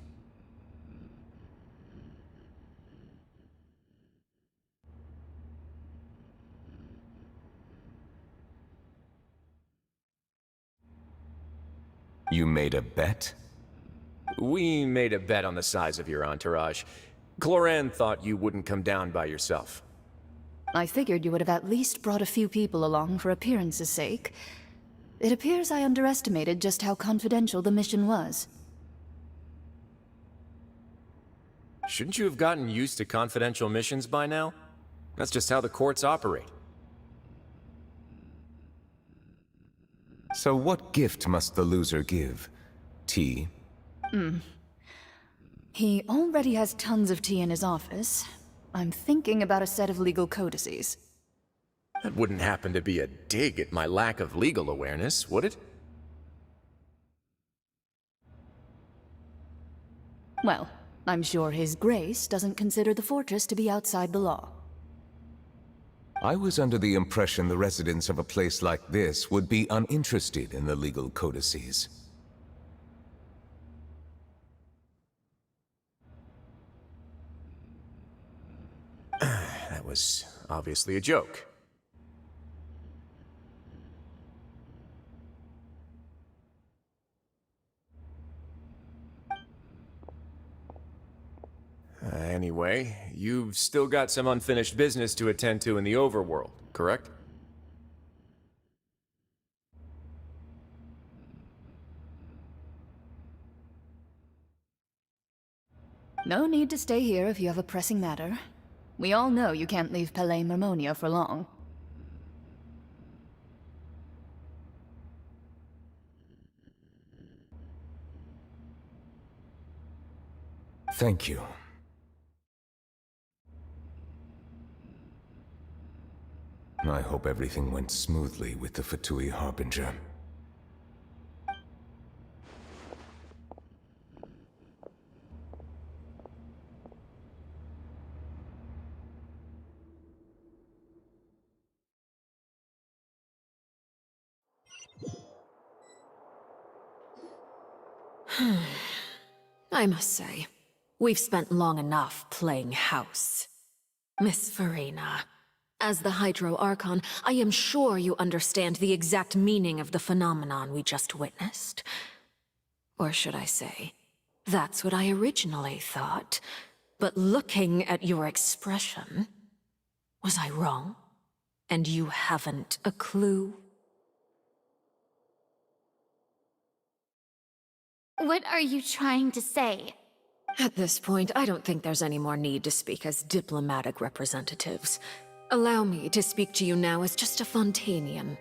You made a bet? We made a bet on the size of your entourage. Cloran thought you wouldn't come down by yourself. I figured you would have at least brought a few people along for appearance's sake. It appears I underestimated just how confidential the mission was. Shouldn't you have gotten used to confidential missions by now? That's just how the courts operate. So what gift must the loser give? Tea? He already has tons of tea in his office. I'm thinking about a set of legal codices. That wouldn't happen to be a dig at my lack of legal awareness, would it? Well, I'm sure His Grace doesn't consider the fortress to be outside the law. I was under the impression the residents of a place like this would be uninterested in the legal codices. That was obviously a joke. Anyway, you've still got some unfinished business to attend to in the overworld, correct? No need to stay here if you have a pressing matter. We all know you can't leave Palais Mermonia for long. Thank you. I hope everything went smoothly with the Fatui Harbinger. I must say, we've spent long enough playing house. Miss Farina, as the Hydro Archon, I am sure you understand the exact meaning of the phenomenon we just witnessed. Or should I say, that's what I originally thought. But looking at your expression, was I wrong? And you haven't a clue? What are you trying to say? At this point, I don't think there's any more need to speak as diplomatic representatives. Allow me to speak to you now as just a Fontanian.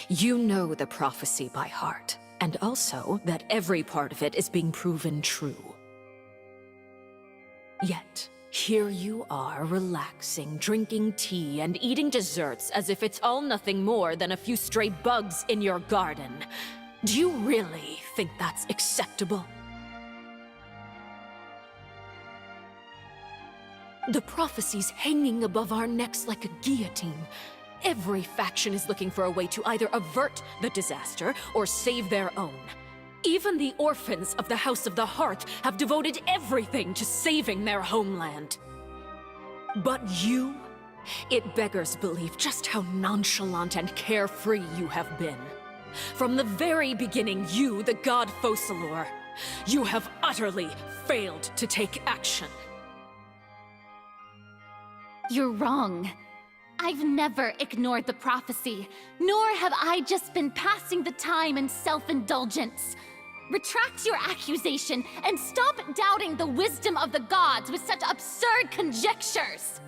You know the prophecy by heart, and also that every part of it is being proven true. Yet, here you are, relaxing, drinking tea, and eating desserts as if it's all nothing more than a few stray bugs in your garden. Do you really think that's acceptable? The prophecy's hanging above our necks like a guillotine. Every faction is looking for a way to either avert the disaster or save their own. Even the orphans of the House of the Hearth have devoted everything to saving their homeland. But you? It beggars belief just how nonchalant and carefree you have been. From the very beginning, you, the god Focalor, you have utterly failed to take action. You're wrong. I've never ignored the prophecy, nor have I just been passing the time in self-indulgence. Retract your accusation and stop doubting the wisdom of the gods with such absurd conjectures!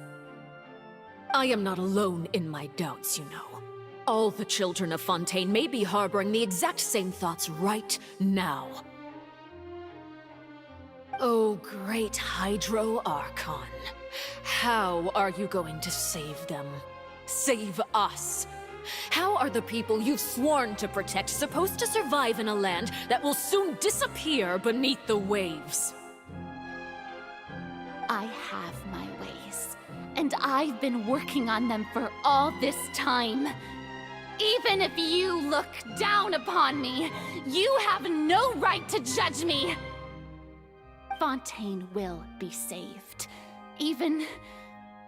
I am not alone in my doubts, you know. All the children of Fontaine may be harboring the exact same thoughts right now. Oh, great Hydro Archon. How are you going to save them? Save us? How are the people you've sworn to protect supposed to survive in a land that will soon disappear beneath the waves? I have my ways, and I've been working on them for all this time. Even if you look down upon me, you have no right to judge me! Fontaine will be saved. Even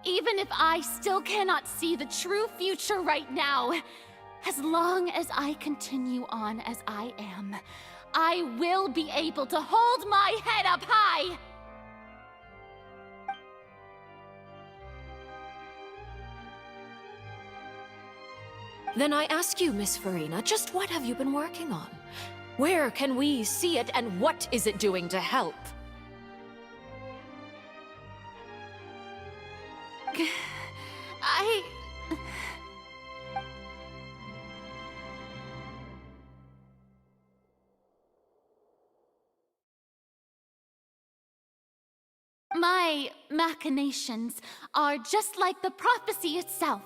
if I still cannot see the true future right now, as long as I continue on as I am, I will be able to hold my head up high! Then I ask you, Miss Farina, just what have you been working on? Where can we see it, and what is it doing to help? My machinations are just like the prophecy itself.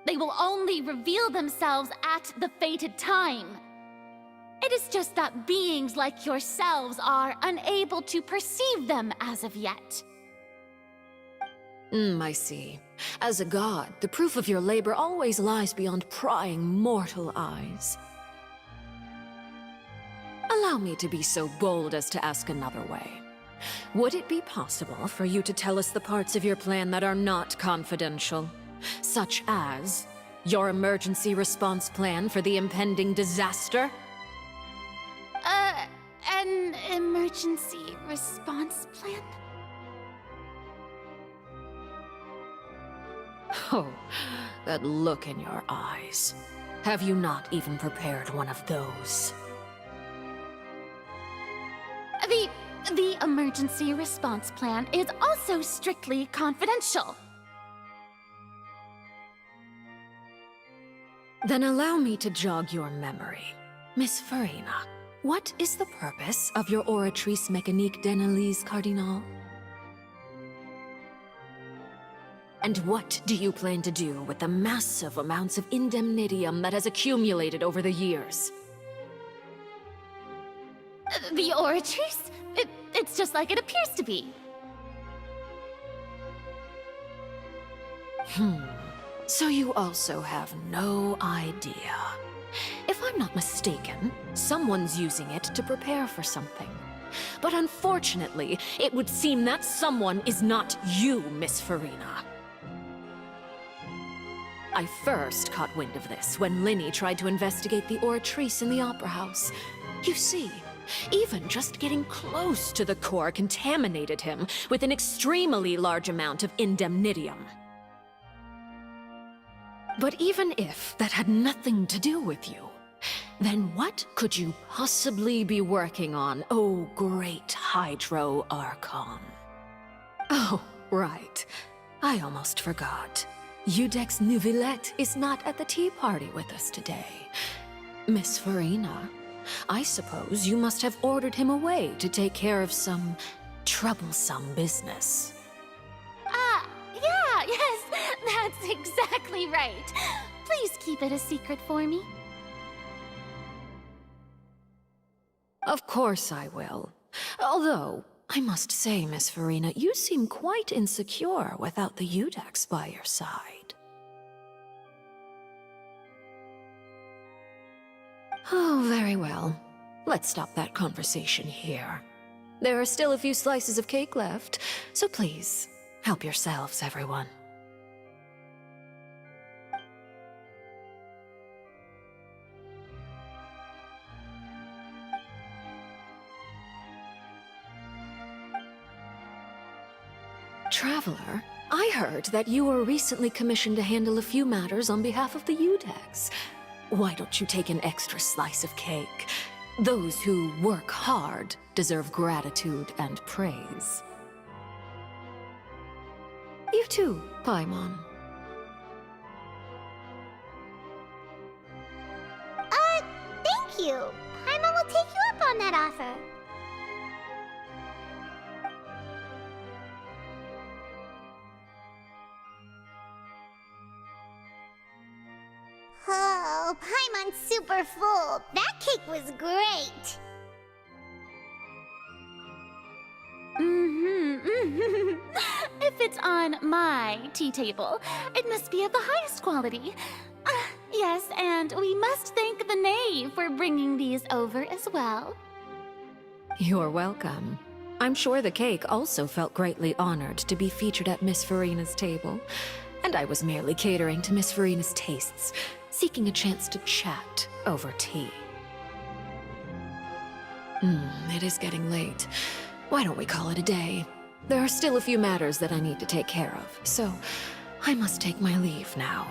They will only reveal themselves at the fated time. It is just that beings like yourselves are unable to perceive them as of yet. I see. As a god, the proof of your labor always lies beyond prying mortal eyes. Allow me to be so bold as to ask another way. Would it be possible for you to tell us the parts of your plan that are not confidential? Such as your emergency response plan for the impending disaster? An emergency response plan? Oh, that look in your eyes. Have you not even prepared one of those? The emergency response plan is also strictly confidential. Then allow me to jog your memory. Miss Farina, what is the purpose of your oratrice mécanique d'analyse cardinal? And what do you plan to do with the massive amounts of indemnitium that has accumulated over the years? The oratrice? It's just like it appears to be. So you also have no idea. If I'm not mistaken, someone's using it to prepare for something. But unfortunately, it would seem that someone is not you, Miss Farina. I first caught wind of this when Linny tried to investigate the oratrice in the Opera House. You see, even just getting close to the core contaminated him with an extremely large amount of indemnitium. But even if that had nothing to do with you, then what could you possibly be working on, oh great Hydro Archon? Oh, right. I almost forgot. Udex Nouvillette is not at the tea party with us today. Miss Farina, I suppose you must have ordered him away to take care of some troublesome business. Yes, that's exactly right. Please keep it a secret for me. Of course I will. Although, I must say, Miss Farina, you seem quite insecure without the Udex by your side. Oh, very well. Let's stop that conversation here. There are still a few slices of cake left, so please, help yourselves, everyone. Traveler, I heard that you were recently commissioned to handle a few matters on behalf of the Udex. Why don't you take an extra slice of cake? Those who work hard deserve gratitude and praise. You too, Paimon. Thank you. Paimon will take you up on that offer. Oh, Paimon's super full. That cake was great. If it's on my tea table, it must be of the highest quality. Yes, and we must thank the knave for bringing these over as well. You're welcome. I'm sure the cake also felt greatly honored to be featured at Miss Farina's table. And I was merely catering to Miss Farina's tastes, seeking a chance to chat over tea. It is getting late. Why don't we call it a day? There are still a few matters that I need to take care of, so I must take my leave now.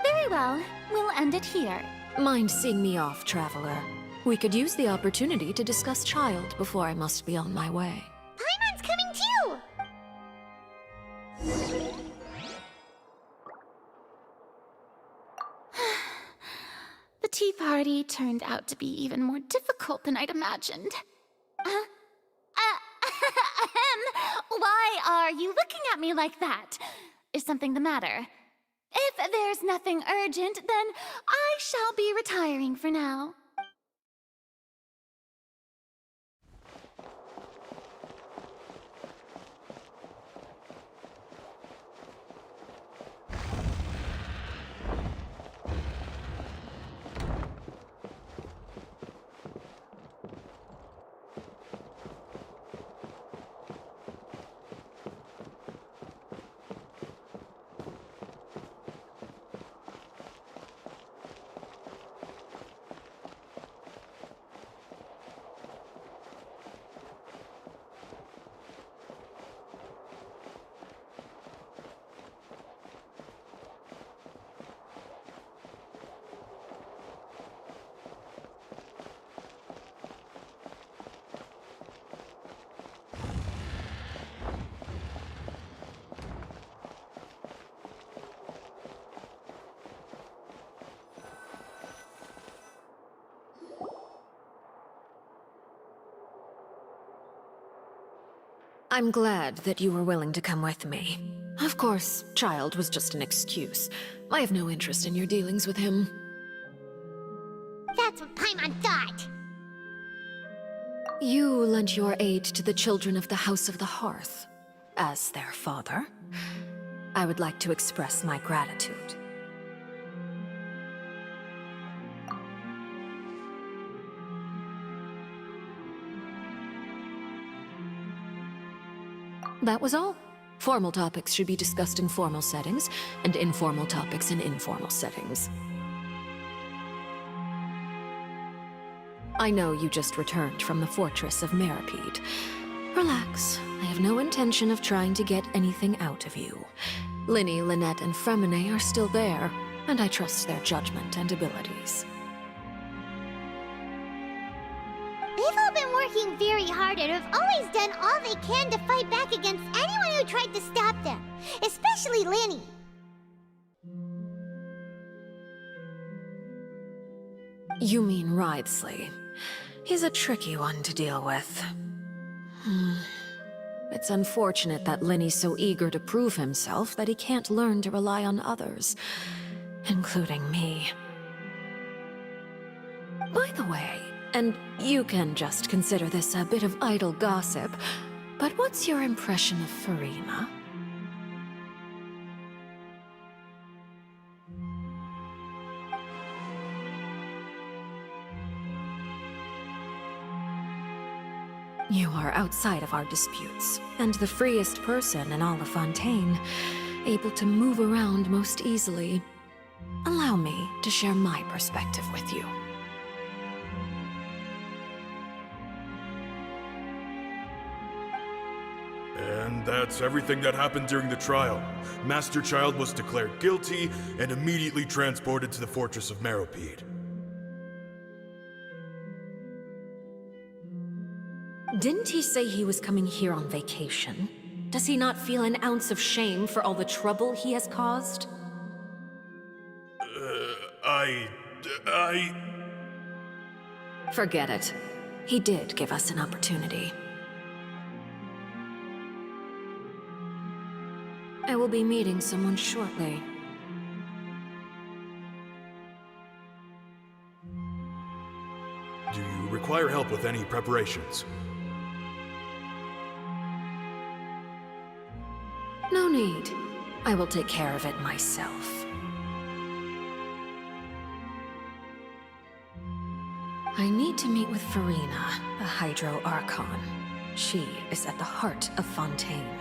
Very well. We'll end it here. Mind seeing me off, traveler? We could use the opportunity to discuss Child before I must be on my way. Paimon's coming too! The tea party turned out to be even more difficult than I'd imagined. Why are you looking at me like that? Is something the matter? If there's nothing urgent, then I shall be retiring for now. I'm glad that you were willing to come with me. Of course, Child was just an excuse. I have no interest in your dealings with him. That's what Paimon thought! You lent your aid to the children of the House of the Hearth. As their father, I would like to express my gratitude. That was all. Formal topics should be discussed in formal settings, and informal topics in informal settings. I know you just returned from the fortress of Meripede. Relax. I have no intention of trying to get anything out of you. Linny, Lynette, and Fremine are still there, and I trust their judgment and abilities. They've all been working very hard and have always done all they can to fight back against anyone who tried to stop them, especially Linny. You mean Ridesley. He's a tricky one to deal with. It's unfortunate that Linny's so eager to prove himself that he can't learn to rely on others, including me. By the way, and you can just consider this a bit of idle gossip, but what's your impression of Farina? You are outside of our disputes, and the freest person in all of Fontaine, able to move around most easily. Allow me to share my perspective with you. And that's everything that happened during the trial. Master Child was declared guilty and immediately transported to the Fortress of Meripede. Didn't he say he was coming here on vacation? Does he not feel an ounce of shame for all the trouble he has caused? Forget it. He did give us an opportunity. I will be meeting someone shortly. Do you require help with any preparations? No need. I will take care of it myself. I need to meet with Farina, the Hydro Archon. She is at the heart of Fontaine.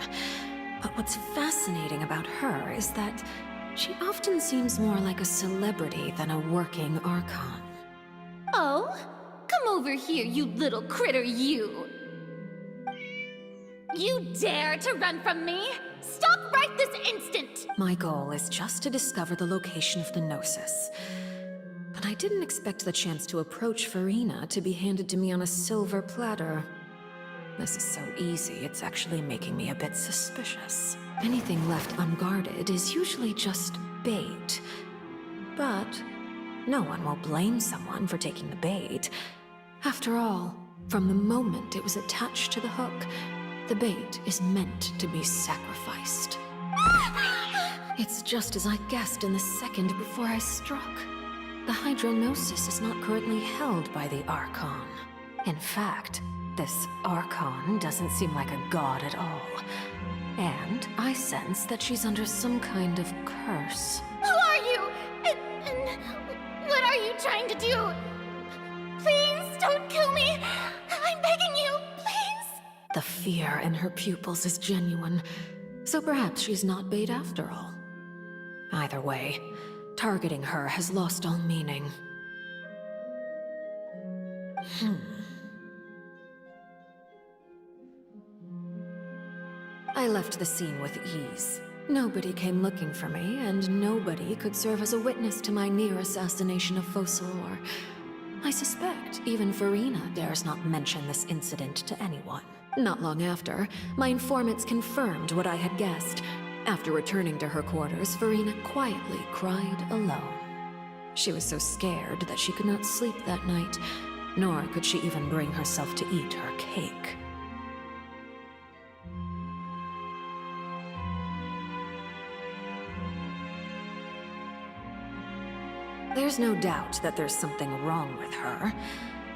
But what's fascinating about her is that she often seems more like a celebrity than a working Archon. Oh? Come over here, you little critter, you! You dare to run from me? Stop right this instant! My goal is just to discover the location of the Gnosis. But I didn't expect the chance to approach Farina to be handed to me on a silver platter. This is so easy, it's actually making me a bit suspicious. Anything left unguarded is usually just bait. But no one will blame someone for taking the bait. After all, from the moment it was attached to the hook, the bait is meant to be sacrificed. It's just as I guessed in the second before I struck. The Hydronosis is not currently held by the Archon. In fact, this Archon doesn't seem like a god at all. And I sense that she's under some kind of curse. Who are you? And what are you trying to do? Please don't kill me! I'm begging you, please! The fear in her pupils is genuine, so perhaps she's not bait after all. Either way, targeting her has lost all meaning. I left the scene with ease. Nobody came looking for me, and nobody could serve as a witness to my near assassination of Focalor. I suspect even Farina dares not mention this incident to anyone. Not long after, my informants confirmed what I had guessed. After returning to her quarters, Farina quietly cried alone. She was so scared that she could not sleep that night, nor could she even bring herself to eat her cake. There's no doubt that there's something wrong with her.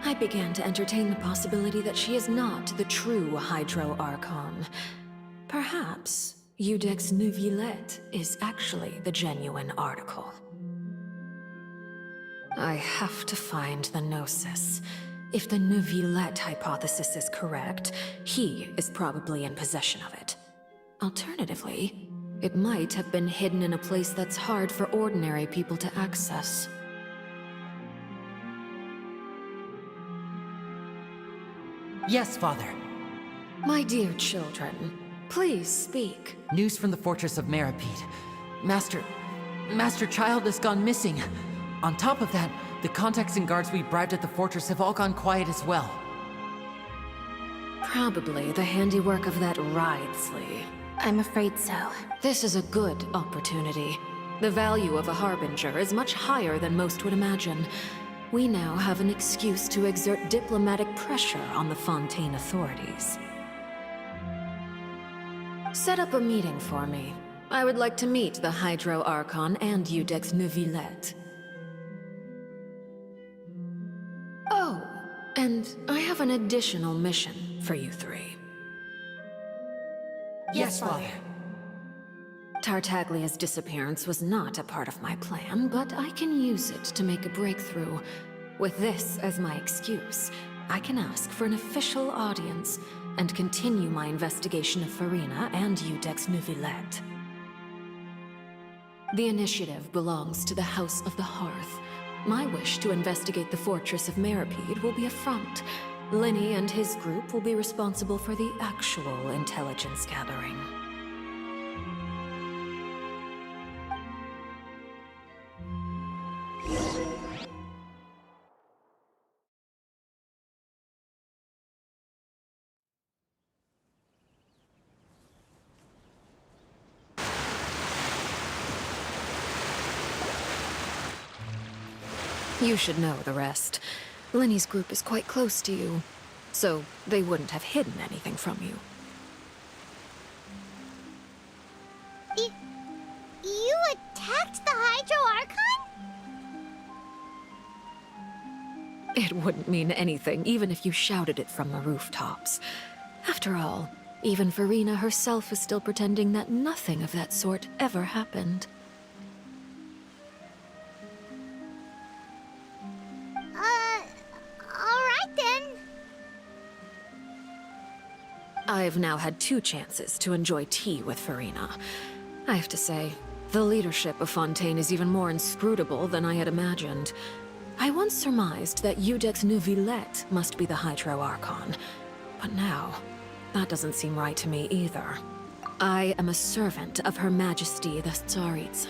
I began to entertain the possibility that she is not the true Hydro Archon. Perhaps Iudex Neuvillette is actually the genuine article. I have to find the Gnosis. If the Neuvillette hypothesis is correct, he is probably in possession of it. Alternatively, it might have been hidden in a place that's hard for ordinary people to access. Yes, Father. My dear children, please speak. News from the fortress of Meripede. Master Child has gone missing. On top of that, the contacts and guards we bribed at the fortress have all gone quiet as well. Probably the handiwork of that Ridesley. I'm afraid so. This is a good opportunity. The value of a Harbinger is much higher than most would imagine. We now have an excuse to exert diplomatic pressure on the Fontaine authorities. Set up a meeting for me. I would like to meet the Hydro Archon and Iudex Neuvillette. Oh, and I have an additional mission for you three. Yes, Father. Tartaglia's disappearance was not a part of my plan, but I can use it to make a breakthrough. With this as my excuse, I can ask for an official audience and continue my investigation of Farina and Iudex Neuvillette. The initiative belongs to the House of the Hearth. My wish to investigate the fortress of Meripede will be a front. Linny and his group will be responsible for the actual intelligence gathering. You should know the rest. Linny's group is quite close to you, so they wouldn't have hidden anything from you. You attacked the Hydro Archon? It wouldn't mean anything, even if you shouted it from the rooftops. After all, even Farina herself is still pretending that nothing of that sort ever happened. I've now had 2 chances to enjoy tea with Farina. I have to say, the leadership of Fontaine is even more inscrutable than I had imagined. I once surmised that Iudex Neuvillette must be the Hydro Archon, but now, that doesn't seem right to me either. I am a servant of Her Majesty the Tsaritsa.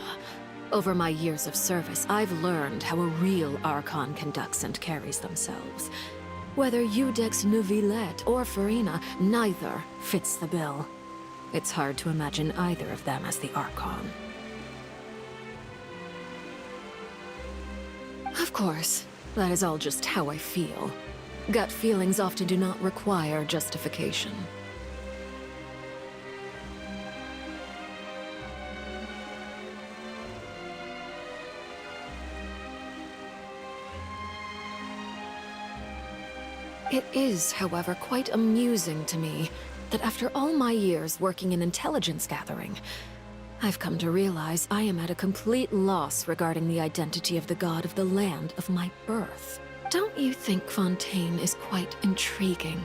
Over my years of service, I've learned how a real Archon conducts and carries themselves. Whether Iudex Neuvillette or Farina, neither fits the bill. It's hard to imagine either of them as the Archon. Of course, that is all just how I feel. Gut feelings often do not require justification. It is, however, quite amusing to me that after all my years working in intelligence gathering, I've come to realize I am at a complete loss regarding the identity of the god of the land of my birth. Don't you think Fontaine is quite intriguing?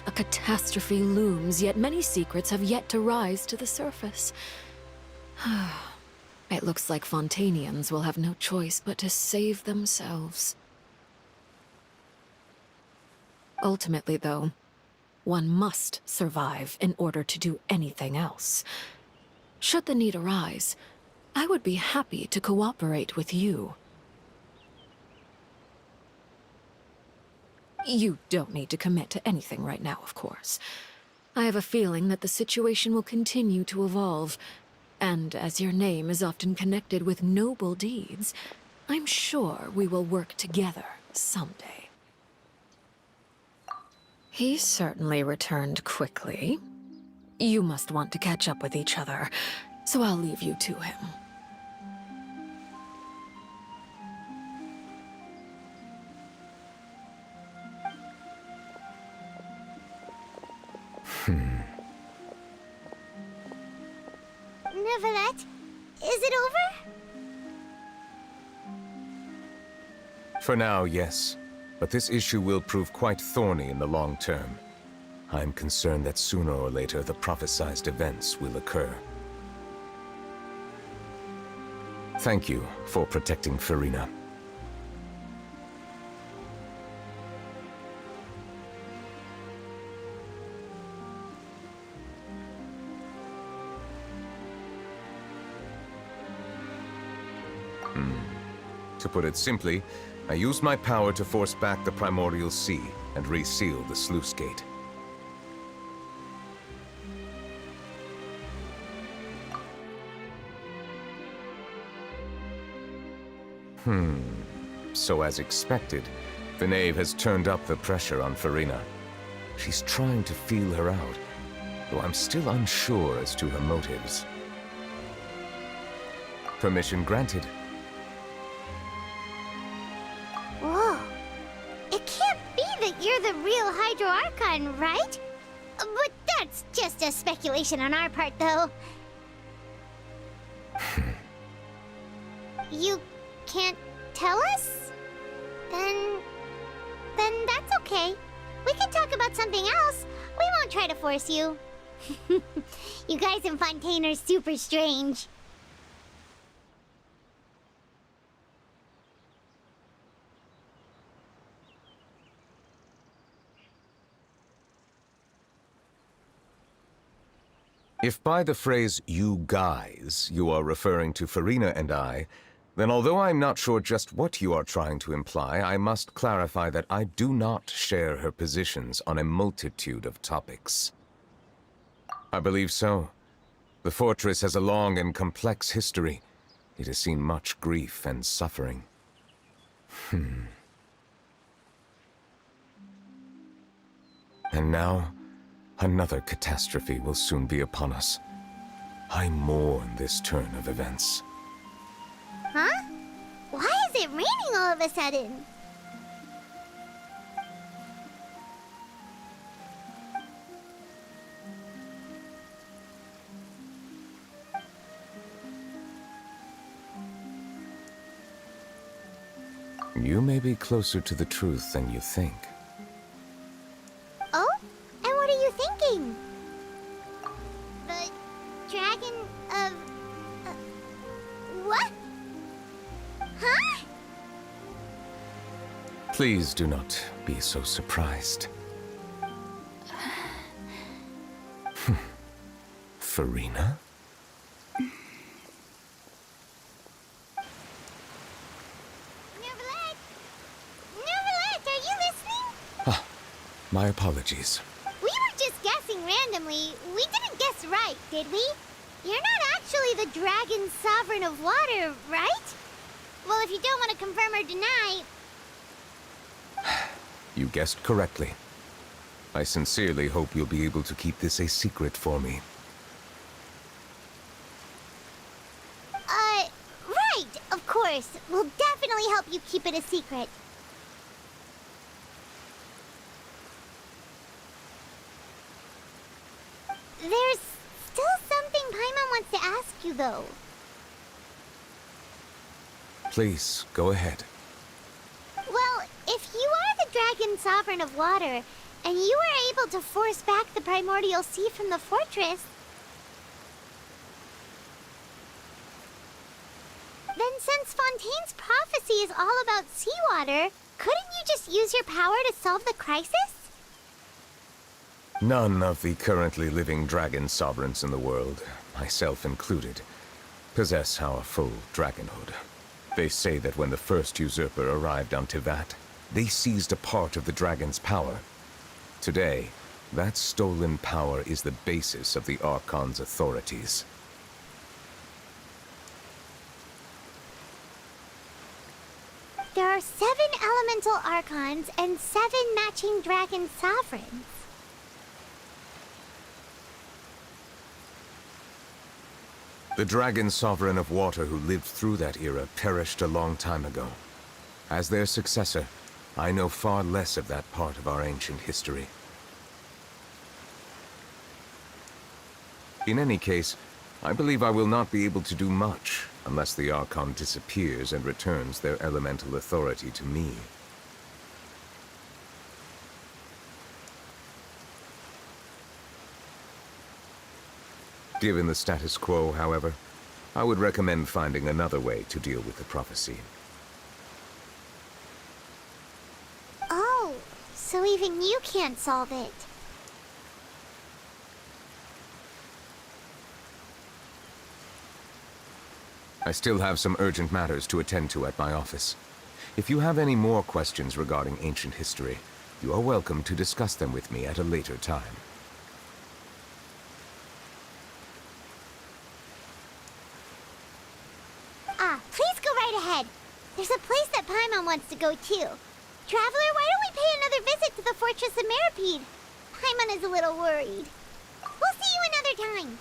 A catastrophe looms, yet many secrets have yet to rise to the surface. It looks like Fontainians will have no choice but to save themselves. Ultimately, though, one must survive in order to do anything else. Should the need arise, I would be happy to cooperate with you. You don't need to commit to anything right now, of course. I have a feeling that the situation will continue to evolve, and as your name is often connected with noble deeds, I'm sure we will work together someday. He certainly returned quickly. You must want to catch up with each other, so I'll leave you to him. Neuvillette, is it over? For now, yes. But this issue will prove quite thorny in the long term. I'm concerned that sooner or later the prophesized events will occur. Thank you for protecting Farina. To put it simply, I used my power to force back the Primordial Sea and reseal the sluice gate. So as expected, the knave has turned up the pressure on Farina. She's trying to feel her out, though I'm still unsure as to her motives. Permission granted. Whoa. It can't be that you're the real Hydro Archon, right? But that's just a speculation on our part, though. You can't tell us? Then that's okay. We can talk about something else. We won't try to force you. You guys in Fontaine are super strange. If by the phrase, "you guys," you are referring to Farina and I, then although I'm not sure just what you are trying to imply, I must clarify that I do not share her positions on a multitude of topics. I believe so. The fortress has a long and complex history. It has seen much grief and suffering. And now, another catastrophe will soon be upon us. I mourn this turn of events. Huh? Why is it raining all of a sudden? You may be closer to the truth than you think. Oh? And what are you thinking? Please do not be so surprised. Farina? Neverlet, are you listening? Ah, my apologies. We were just guessing randomly. We didn't guess right, did we? You're not actually the Dragon Sovereign of Water, right? Well, if you don't want to confirm or deny... You guessed correctly. I sincerely hope you'll be able to keep this a secret for me. Right, of course. We'll definitely help you keep it a secret. There's still something Paimon wants to ask you, though. Please, go ahead. Well, if you are the Dragon Sovereign of Water, and you were able to force back the Primordial Sea from the fortress, then since Fontaine's prophecy is all about seawater, couldn't you just use your power to solve the crisis? None of the currently living dragon sovereigns in the world, myself included, possess our full dragonhood. They say that when the first usurper arrived on Tivat, they seized a part of the dragon's power. Today, that stolen power is the basis of the Archon's authorities. There are 7 elemental Archons and 7 matching dragon sovereigns. The dragon sovereign of water who lived through that era perished a long time ago. As their successor, I know far less of that part of our ancient history. In any case, I believe I will not be able to do much unless the Archon disappears and returns their elemental authority to me. Given the status quo, however, I would recommend finding another way to deal with the prophecy. Oh, so even you can't solve it. I still have some urgent matters to attend to at my office. If you have any more questions regarding ancient history, you are welcome to discuss them with me at a later time. Please go right ahead. There's a place that Paimon wants to go too. Traveler, why don't we pay another visit to the Fortress of Meripede? Paimon is a little worried. We'll see you another time.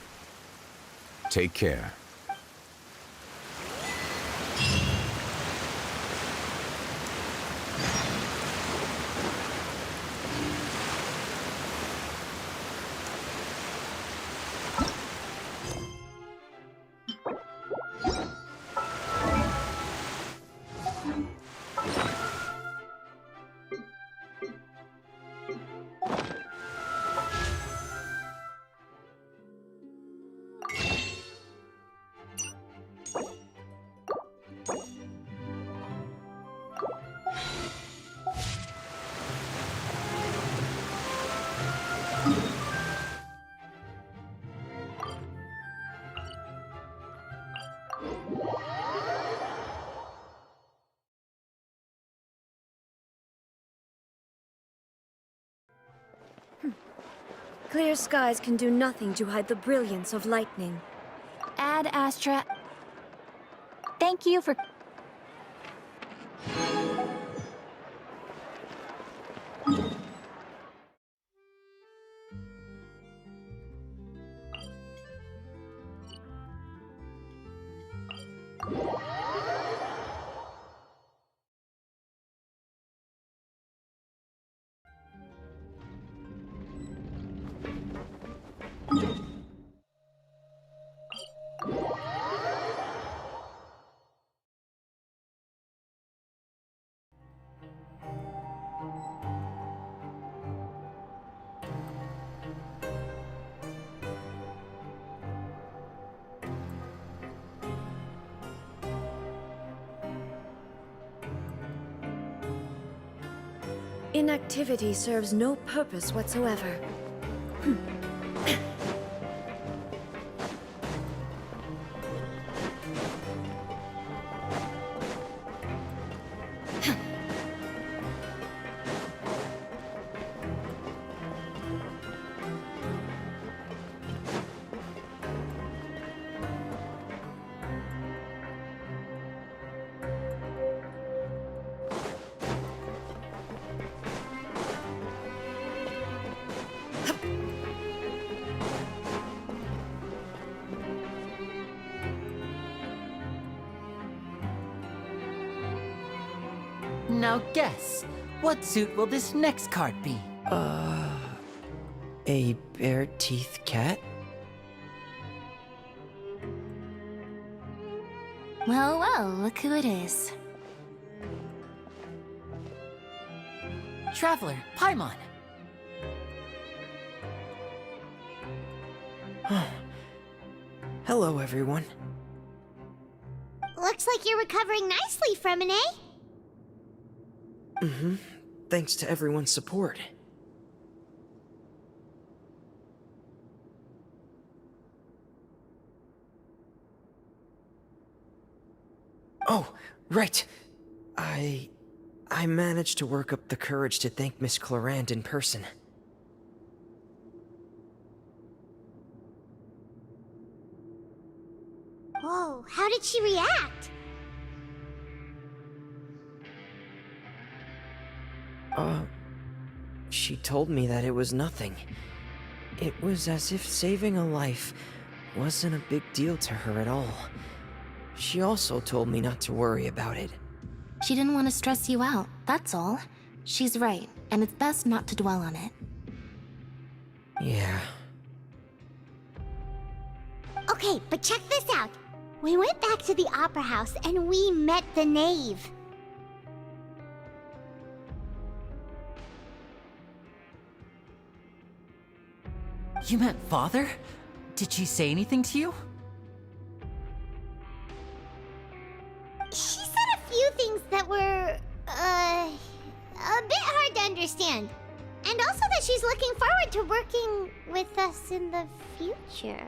Take care. Clear skies can do nothing to hide the brilliance of lightning. Ad Astra. Thank you for... Inactivity serves no purpose whatsoever. Now guess, what suit will this next card be? A bare-teeth cat? Well, well, look who it is. Traveler, Paimon. Hello, everyone. Looks like you're recovering nicely from it, eh? Mm-hmm. Thanks to everyone's support. Oh, right. I managed to work up the courage to thank Miss Clarant in person. Whoa, how did she react? She told me that it was nothing. It was as if saving a life wasn't a big deal to her at all. She also told me not to worry about it. She didn't want to stress you out, that's all. She's right, and it's best not to dwell on it. Yeah. Okay, but check this out. We went back to the opera house and we met the knave. You met Father? Did she say anything to you? She said a few things that were, a bit hard to understand. And also that she's looking forward to working with us in the future.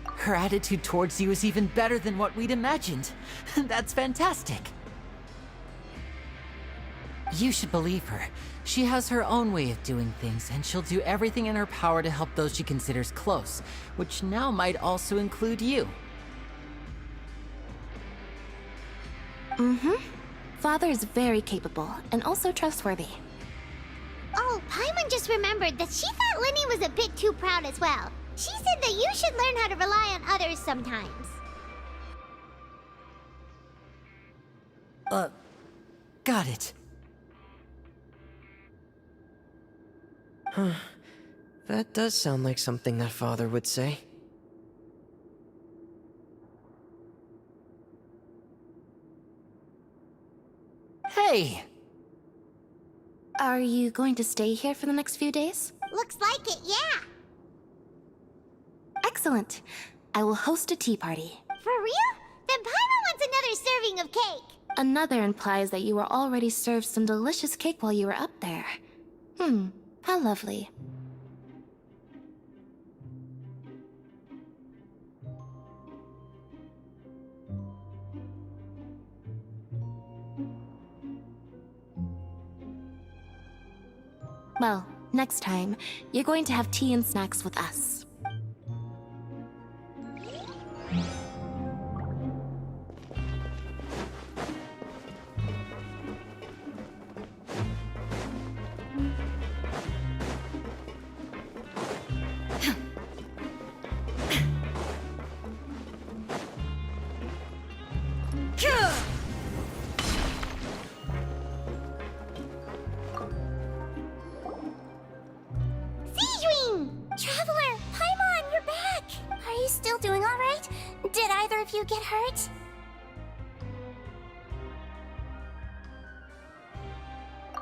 Her attitude towards you is even better than what we'd imagined. That's fantastic. You should believe her. She has her own way of doing things, and she'll do everything in her power to help those she considers close, which now might also include you. Mm-hmm. Father is very capable, and also trustworthy. Oh, Paimon just remembered that she thought Lenny was a bit too proud as well. She said that you should learn how to rely on others sometimes. Got it. Huh. That does sound like something that Father would say. Hey! Are you going to stay here for the next few days? Looks like it, yeah. Excellent. I will host a tea party. For real? Then Paimon wants another serving of cake. Another implies that you were already served some delicious cake while you were up there. How lovely. Well, next time, you're going to have tea and snacks with us. Traveler, Paimon, you're back! Are you still doing alright? Did either of you get hurt?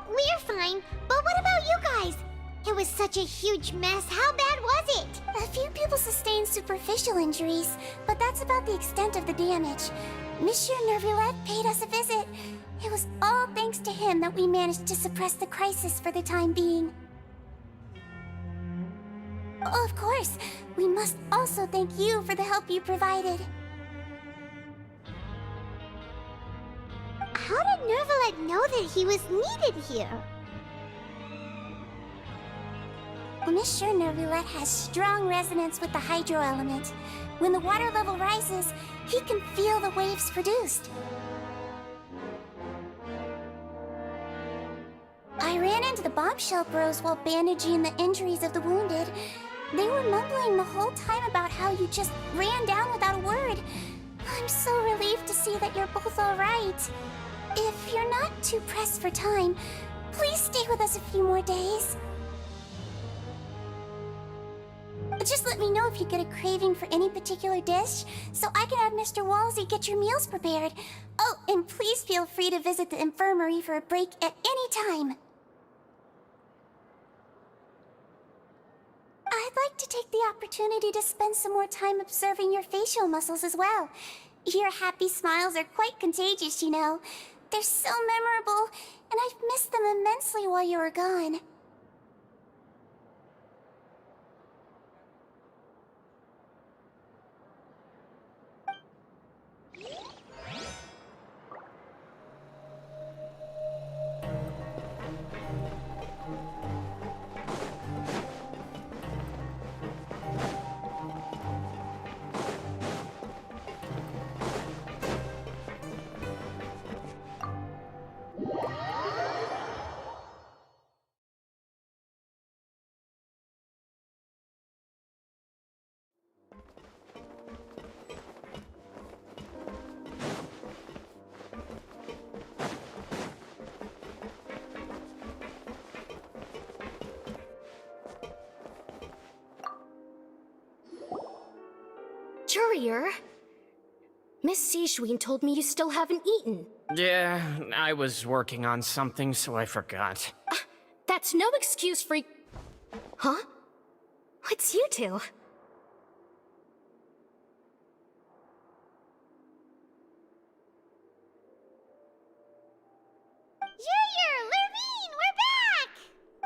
We're fine, but what about you guys? It was such a huge mess. How bad was it? A few people sustained superficial injuries, but that's about the extent of the damage. Monsieur Nervillette paid us a visit. It was all thanks to him that we managed to suppress the crisis for the time being. Oh, of course, we must also thank you for the help you provided. How did Nervillette know that he was needed here? Well, Monsieur Nervillette has strong resonance with the hydro element. When the water level rises, he can feel the waves produced. I ran into the bombshell bros while bandaging the injuries of the wounded. They were mumbling the whole time about how you just ran down without a word. I'm so relieved to see that you're both alright. If you're not too pressed for time, please stay with us a few more days. Just let me know if you get a craving for any particular dish, so I can have Mr. Walsey get your meals prepared. Oh, and please feel free to visit the infirmary for a break at any time. I'd like to take the opportunity to spend some more time observing your facial muscles as well. Your happy smiles are quite contagious, you know. They're so memorable, and I've missed them immensely while you were gone. Courier? Miss Sishween told me you still haven't eaten. Yeah, I was working on something, so I forgot. That's no excuse for... Huh? What's you two? Lurvine, we're back!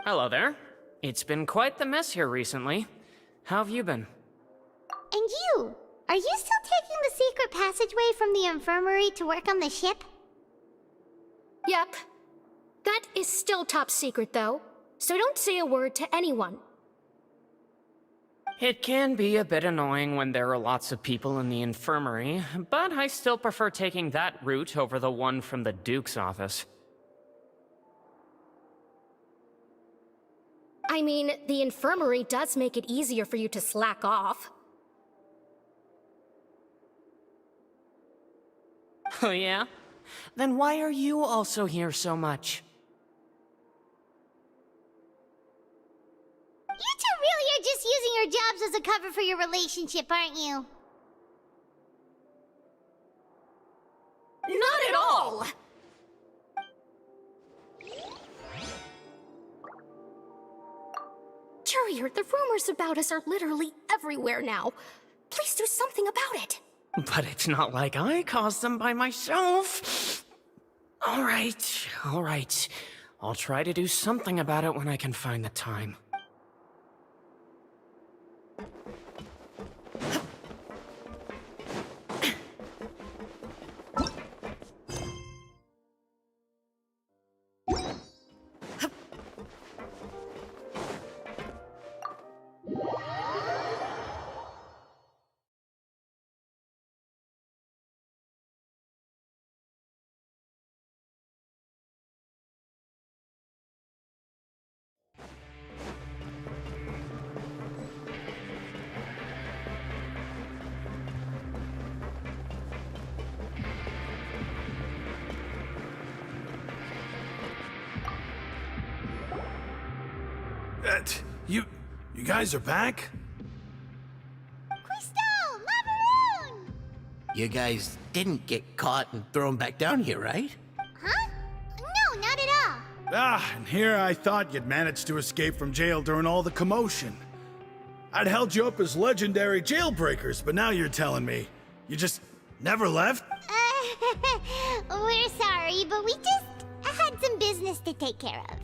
Hello there. It's been quite the mess here recently. How have you been? And you? Are you still taking the secret passageway from the infirmary to work on the ship? Yep. That is still top secret, though. So don't say a word to anyone. It can be a bit annoying when there are lots of people in the infirmary, but I still prefer taking that route over the one from the Duke's office. I mean, the infirmary does make it easier for you to slack off. Oh yeah? Then why are you also here so much? You two really are just using your jobs as a cover for your relationship, aren't you? Not at all! Courier, the rumors about us are literally everywhere now. Please do something about it. But it's not like I caused them by myself. All right. I'll try to do something about it when I can find the time. You guys are back? Crystal! Macaroon! You guys didn't get caught and thrown back down here, right? Huh? No, not at all. And here I thought you'd managed to escape from jail during all the commotion. I'd held you up as legendary jailbreakers, but now you're telling me you just never left? We're sorry, but we just had some business to take care of.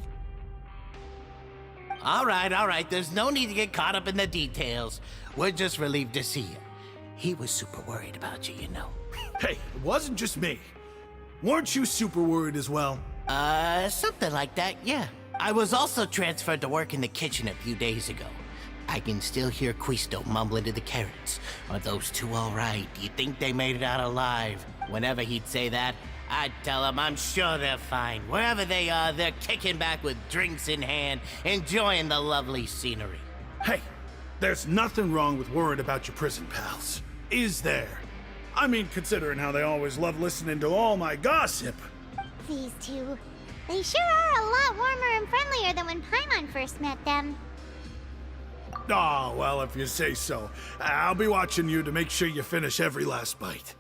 All right. There's no need to get caught up in the details. We're just relieved to see you. He was super worried about you, you know. Hey, it wasn't just me. Weren't you super worried as well? Something like that, yeah. I was also transferred to work in the kitchen a few days ago. I can still hear Quisto mumbling to the carrots. Are those two all right? Do you think they made it out alive? Whenever he'd say that, I'd tell him I'm sure they're fine. Wherever they are, they're kicking back with drinks in hand, enjoying the lovely scenery. Hey, there's nothing wrong with worrying about your prison pals, is there? I mean, considering how they always love listening to all my gossip. These two, they sure are a lot warmer and friendlier than when Paimon first met them. Oh, well, if you say so. I'll be watching you to make sure you finish every last bite.